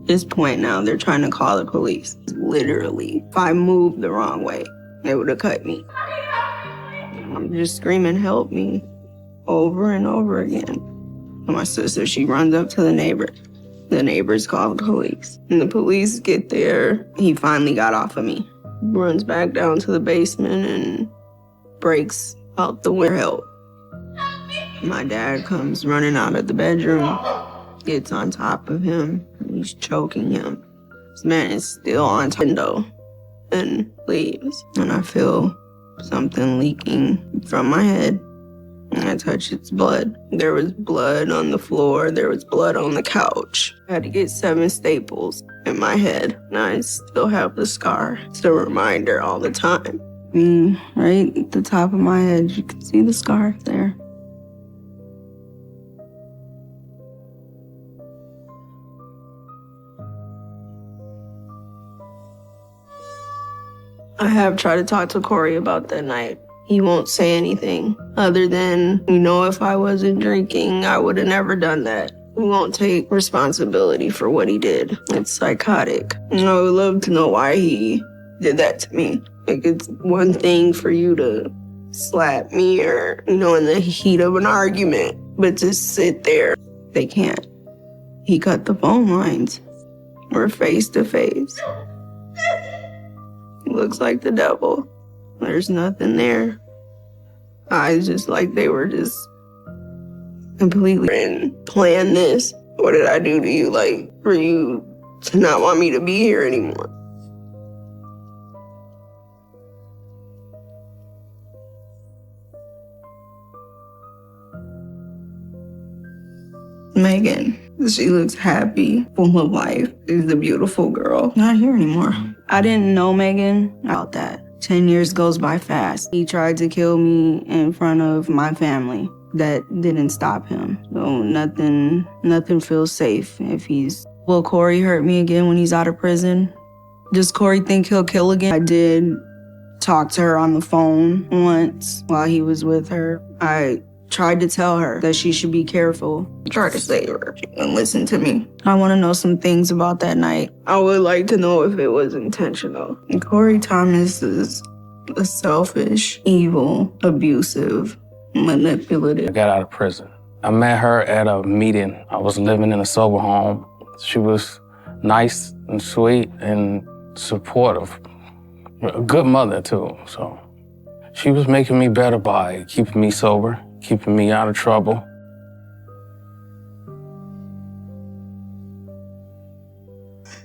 At this point now, they're trying to call the police. Literally, if I moved the wrong way, they would have cut me. I'm just screaming, help me, over and over again. My sister, she runs up to the neighbors. The neighbors call the police. When the police get there, he finally got off of me. Runs back down to the basement and breaks out the window. Help. My dad comes running out of the bedroom, gets on top of him, and he's choking him. This man is still on the window and leaves. And I feel something leaking from my head. And I touch its blood. There was blood on the floor. There was blood on the couch. I had to get 7 staples in my head. And I still have the scar. It's a reminder all the time. Right at the top of my head, you can see the scar there. I have tried to talk to Corey about that night. He won't say anything other than, if I wasn't drinking, I would have never done that. He won't take responsibility for what he did. It's psychotic. I would love to know why he did that to me. Like, it's one thing for you to slap me or, in the heat of an argument, but to sit there, they can't. He cut the phone lines. We're face to face. He looks like the devil. There's nothing there. Eyes just like they were just completely planned this. What did I do to you, for you to not want me to be here anymore? Megan, she looks happy, full of life. She's a beautiful girl. Not here anymore. I didn't know Megan about that. 10 years goes by fast. He tried to kill me in front of my family. that didn't stop him. So nothing feels safe if he's... Will Corey hurt me again when he's out of prison? Does Corey think he'll kill again? I did talk to her on the phone once while he was with her. I tried to tell her that she should be careful. Tried to save her. She didn't listen to me. I want to know some things about that night. I would like to know if it was intentional. And Corey Thomas is a selfish, evil, abusive, manipulative. I got out of prison. I met her at a meeting. I was living in a sober home. She was nice and sweet and supportive. A good mother, too, so. She was making me better by keeping me sober, keeping me out of trouble.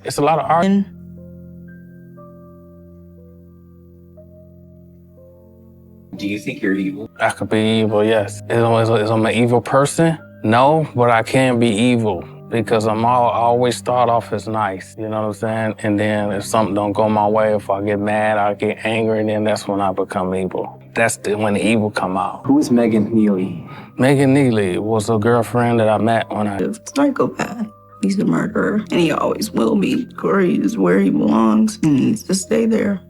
It's a lot of arguing. Do you think you're evil? I could be evil, yes. Is I'm an evil person? No, but I can be evil because I always start off as nice, you know what I'm saying? And then if something don't go my way, if I get mad, I get angry, and then that's when I become evil. That's when the evil come out. Who is Megan Neely? Megan Neely was a girlfriend that I met when I... Psychopath. He's a murderer, and he always will be. Corey is where he belongs. He needs to stay there.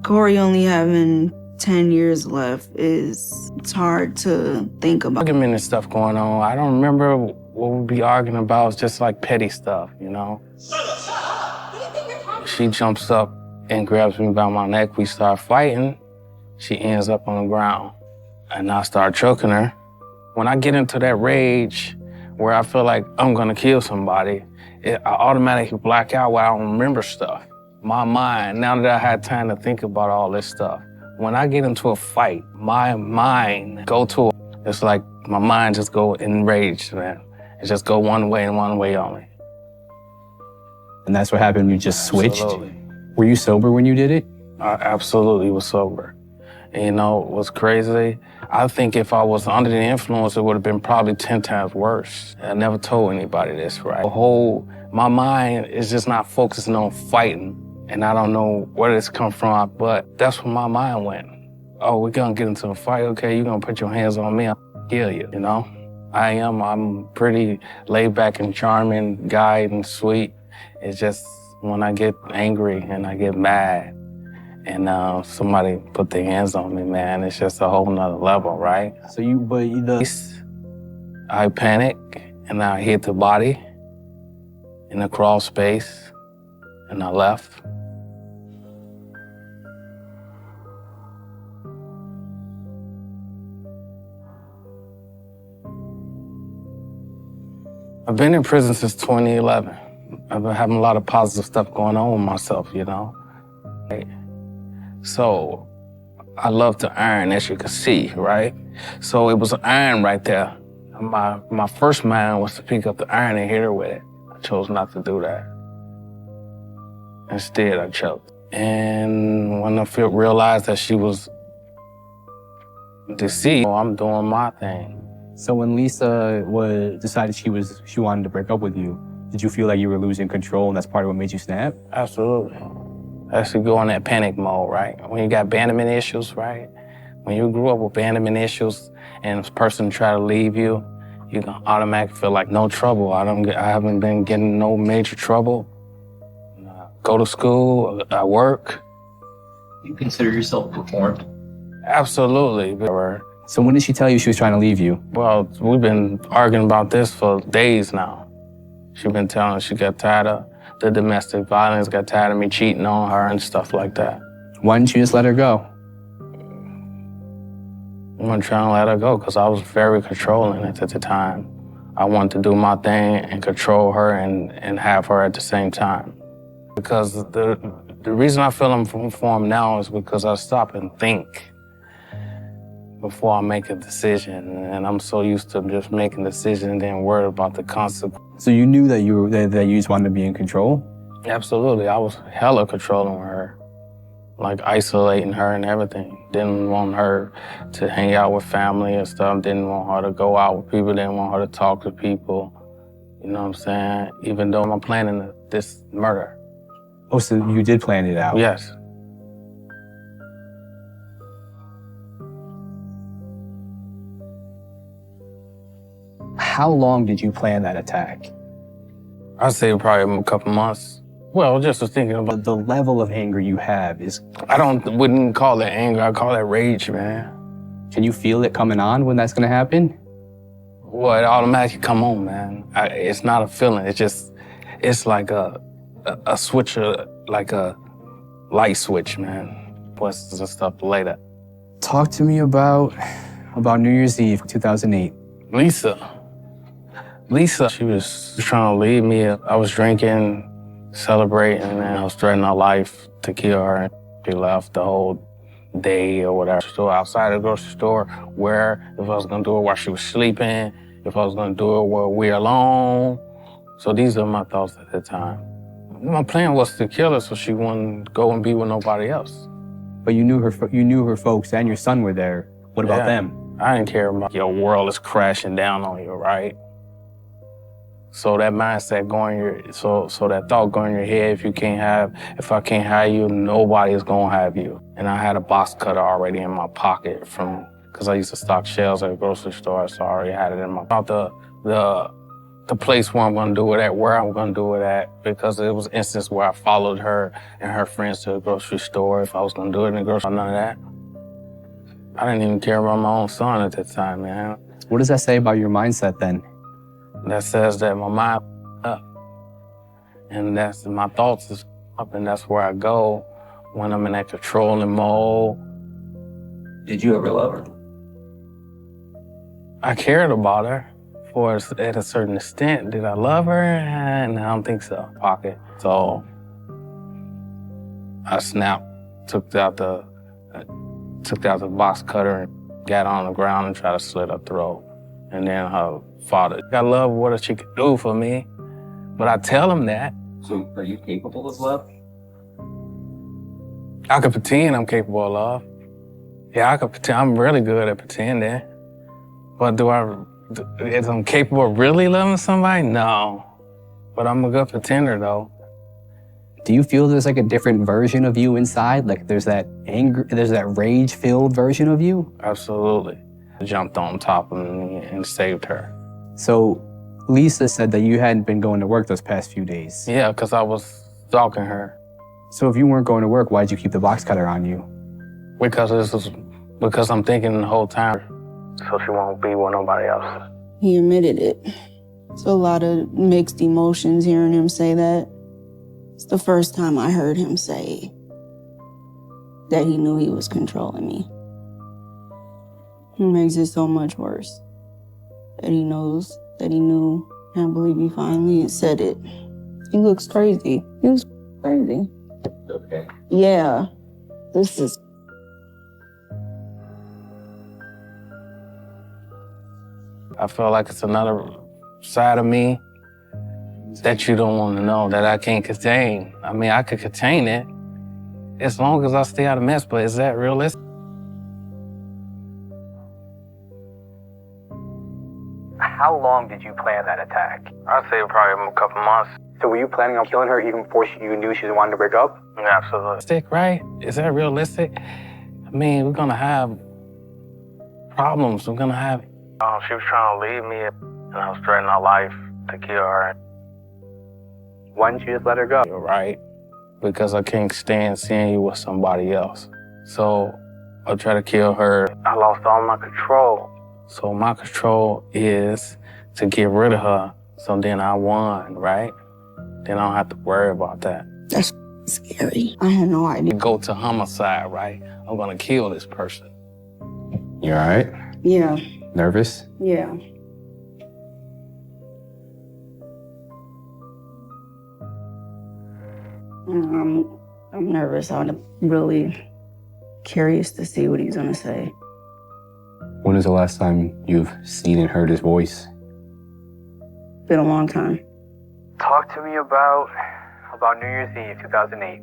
Corey only having 10 years left it's hard to think about. Argument and stuff going on. I don't remember what we'd be arguing about. It's just like petty stuff, you know? She jumps up and grabs me by my neck. We start fighting. She ends up on the ground. And I start choking her. When I get into that rage where I feel like I'm gonna kill somebody, I automatically black out where I don't remember stuff. My mind, now that I had time to think about all this stuff, when I get into a fight, my mind it's like my mind just go enraged, man. It just go one way and one way only. And that's what happened, you just switched? Absolutely. Were you sober when you did it? I absolutely was sober. And, you know, it was crazy. I think if I was under the influence, it would have been probably 10 times worse. I never told anybody this, right? My mind is just not focusing on fighting. And I don't know where this come from, but that's where my mind went. Oh, we're gonna get into a fight, okay, you're gonna put your hands on me, I'll kill you, you know? I'm pretty laid back and charming guy and sweet. It's just when I get angry and I get mad and somebody put their hands on me, man, it's just a whole nother level, right? I panic and I hit the body in the crawl space and I left. I've been in prison since 2011. I've been having a lot of positive stuff going on with myself, you know? So I love to iron, as you can see, right? So it was an iron right there. My first mind was to pick up the iron and hit her with it. I chose not to do that. Instead, I choked. And when I realized that she was deceased, I'm doing my thing. So when Lisa decided she wanted to break up with you, did you feel like you were losing control and that's part of what made you snap? Absolutely. I actually go in that panic mode, right? When you got abandonment issues, right? When you grew up with abandonment issues and a person try to leave you, you can automatically feel like no trouble. I haven't been getting no major trouble. Go to school, I work. You consider yourself reformed? Absolutely. So when did she tell you she was trying to leave you? Well, we've been arguing about this for days now. She's been telling she got tired of the domestic violence, got tired of me cheating on her and stuff like that. Why didn't you just let her go? I wasn't trying to let her go because I was very controlling at the time. I wanted to do my thing and control her and have her at the same time. Because the reason I feel I'm reformed now is because I stop and think before I make a decision. And I'm so used to just making a decision and then worried about the consequences. So you knew that you just wanted to be in control? Absolutely. I was hella controlling her, like isolating her and everything. Didn't want her to hang out with family and stuff. Didn't want her to go out with people. Didn't want her to talk to people. You know what I'm saying? Even though I'm planning this murder. Oh, so you did plan it out? Yes. How long did you plan that attack? I'd say probably a couple months. Well, just was thinking about the level of anger you have is... wouldn't call it anger, I call that rage, man. Can you feel it coming on when that's gonna happen? Well, it automatically come on, man. It's not a feeling, it's like a switch, like a light switch, man. Plus and stuff later. Talk to me about New Year's Eve, 2008. Lisa, she was trying to leave me. I was drinking, celebrating, and I was threatening her life to kill her. She left the whole day or whatever. So outside the grocery store, if I was gonna do it while she was sleeping, if I was gonna do it while we were alone. So these are my thoughts at the time. My plan was to kill her so she wouldn't go and be with nobody else. But you knew her folks and your son were there. What about them? I didn't care about your world is crashing down on you, right? So that mindset so that thought going in your head, if I can't have you, nobody is gonna have you. And I had a box cutter already in my pocket because I used to stock shells at a grocery store, so I already had it in my pocket. The place where I'm gonna do it at, where I'm gonna do it at, because it was an instance where I followed her and her friends to the grocery store. If I was gonna do it in the grocery store, none of that. I didn't even care about my own son at that time, man. What does that say about your mindset then? That says that my mind up. And that's my thoughts is up, and that's where I go when I'm in that controlling mode. Did you ever love her? I cared about her at a certain extent. Did I love her? And I don't think so. Pocket. So I snapped, took out the box cutter and got on the ground and tried to slit her throat. And then her father, I love what she could do for me, but I tell him that. So are you capable of love? I could pretend I'm capable of love. Yeah, I could pretend. I'm really good at pretending. But is I'm capable of really loving somebody? No. But I'm a good pretender though. Do you feel there's like a different version of you inside? Like there's that anger, there's that rage-filled version of you? Absolutely. I jumped on top of me and saved her. So Lisa said that you hadn't been going to work those past few days. Yeah, because I was stalking her. So if you weren't going to work, why'd you keep the box cutter on you? Because I'm thinking the whole time, so she won't be with nobody else. He admitted it. So a lot of mixed emotions hearing him say that. It's the first time I heard him say that he knew he was controlling me. It makes it so much worse that he knows that he knew. I can't believe he finally said it. He looks crazy. He was crazy. Okay. Yeah. This is... I feel like it's another side of me that you don't want to know, that I can't contain. I mean, I could contain it as long as I stay out of mess, but is that realistic? How long did you plan that attack? I'd say probably a couple months. So were you planning on killing her even before you knew she wanted to break up? Absolutely. Right? Is that realistic? I mean, we're gonna have problems. We're gonna have... she was trying to leave me, and I was threatening her life to kill her. Why didn't you just let her go? You're right. Because I can't stand seeing you with somebody else. So I tried to kill her. I lost all my control. So my control is to get rid of her. So then I won, right? Then I don't have to worry about that. That's scary. I had no idea. Go to homicide, right? I'm gonna kill this person. You all right? Yeah. Nervous? Yeah. I'm nervous. I'm really curious to see what he's gonna say. When is the last time you've seen and heard his voice? Been a long time. Talk to me about New Year's Eve, 2008.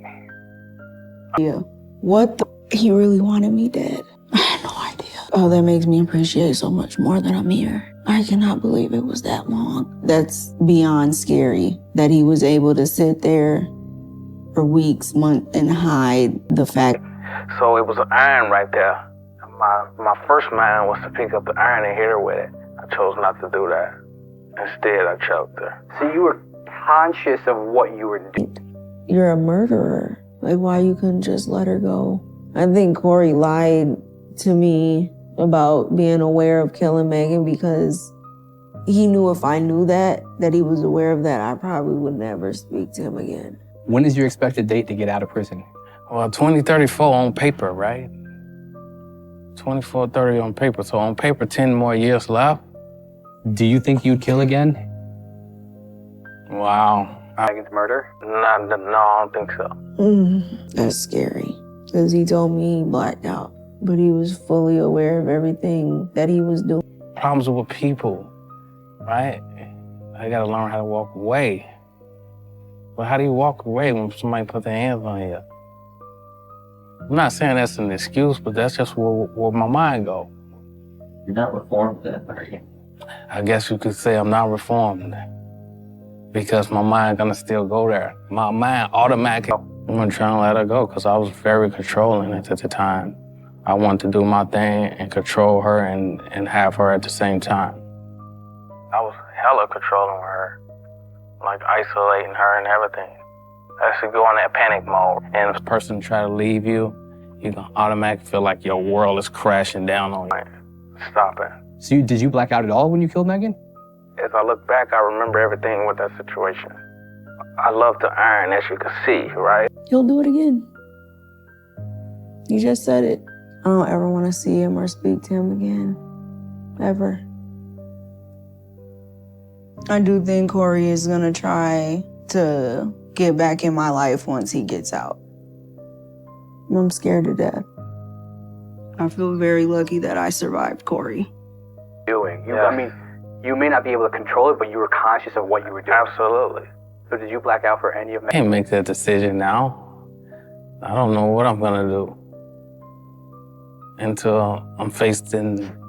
Yeah. What the? He really wanted me dead. I had no idea. Oh, that makes me appreciate so much more that I'm here. I cannot believe it was that long. That's beyond scary, that he was able to sit there for weeks, months, and hide the fact. So it was an iron right there. My first mind was to pick up the iron and hit her with it. I chose not to do that. Instead, I choked her. So you were conscious of what you were doing? You're a murderer. Like, why you couldn't just let her go? I think Corey lied to me about being aware of killing Megan because he knew if I knew that he was aware of that, I probably would never speak to him again. When is your expected date to get out of prison? Well, 2034 on paper, right? 2430 on paper. So on paper, 10 more years left. Do you think you'd kill again? Wow. Megan's murder? No, I don't think so. That's scary. Because he told me he blacked out, but he was fully aware of everything that he was doing. Problems with people, right? I gotta learn how to walk away. But how do you walk away when somebody put their hands on you? I'm not saying that's an excuse, but that's just where my mind go. You're not reformed then, are you? I guess you could say I'm not reformed because my mind gonna still go there. My mind automatically, I'm gonna try and let her go because I was very controlling at the time. I wanted to do my thing and control her and have her at the same time. I was hella controlling her, like isolating her and everything. Actually go in that panic mode. And if a person try to leave you, you can automatically feel like your world is crashing down on you. Stop it. So did you black out at all when you killed Megan? As I look back, I remember everything with that situation. I love the iron, as you can see, right? He'll do it again. You just said it. I don't ever want to see him or speak to him again. Ever. I do think Corey is going to try to get back in my life once he gets out. I'm scared to death. I feel very lucky that I survived Corey. I mean, you may not be able to control it, but you were conscious of what you were doing. Absolutely. So did you black out for any of I Megan? can't make that decision now. I don't know what I'm gonna do until I'm faced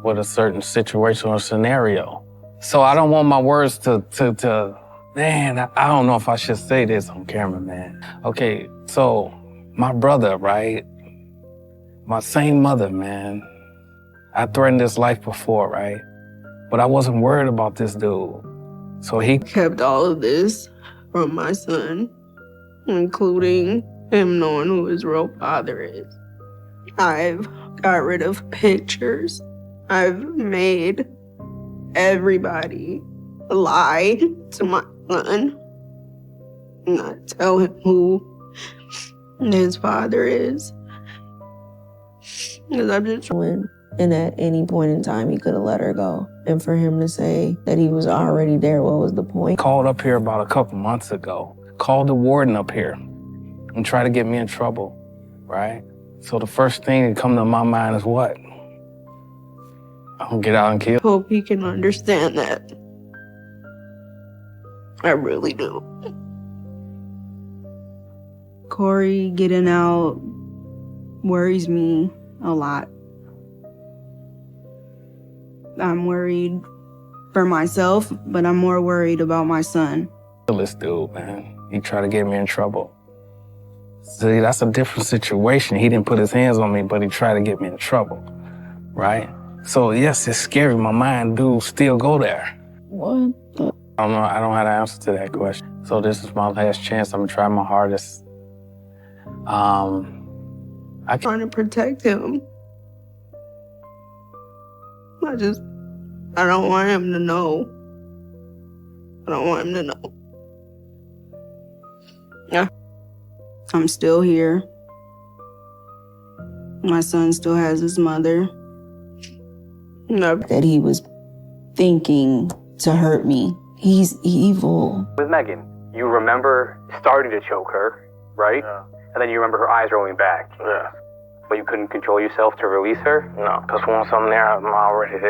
with a certain situation or scenario. So I don't want my words to man, I don't know if I should say this on camera, man. Okay, so my brother, right? My same mother, man. I threatened his life before, right? But I wasn't worried about this dude. So he kept all of this from my son, including him knowing who his real father is. I've got rid of pictures. I've made everybody lie to my son, not tell him who his father is. Because I'm just trying. And at any point in time, he could have let her go. And for him to say that he was already there, what was the point? Called up here about a couple months ago. Called the warden up here and tried to get me in trouble, right? So the first thing that come to my mind is what? I'm gonna get out and kill. Hope he can understand that. I really do. Corey getting out worries me a lot. I'm worried for myself, but I'm more worried about my son. This dude, man, he tried to get me in trouble. See, that's a different situation. He didn't put his hands on me, but he tried to get me in trouble, right? So yes, it's scary. My mind do still go there. What? I don't know. I don't have an answer to that question. So this is my last chance. I'm gonna try my hardest. I'm trying to protect him. I don't want him to know. I don't want him to know. Yeah. I'm still here. My son still has his mother. No. That he was thinking to hurt me. He's evil. With Megan, you remember starting to choke her, right? Yeah. And then you remember her eyes rolling back. Yeah. But you couldn't control yourself to release her? No, because once I'm there, I'm already there.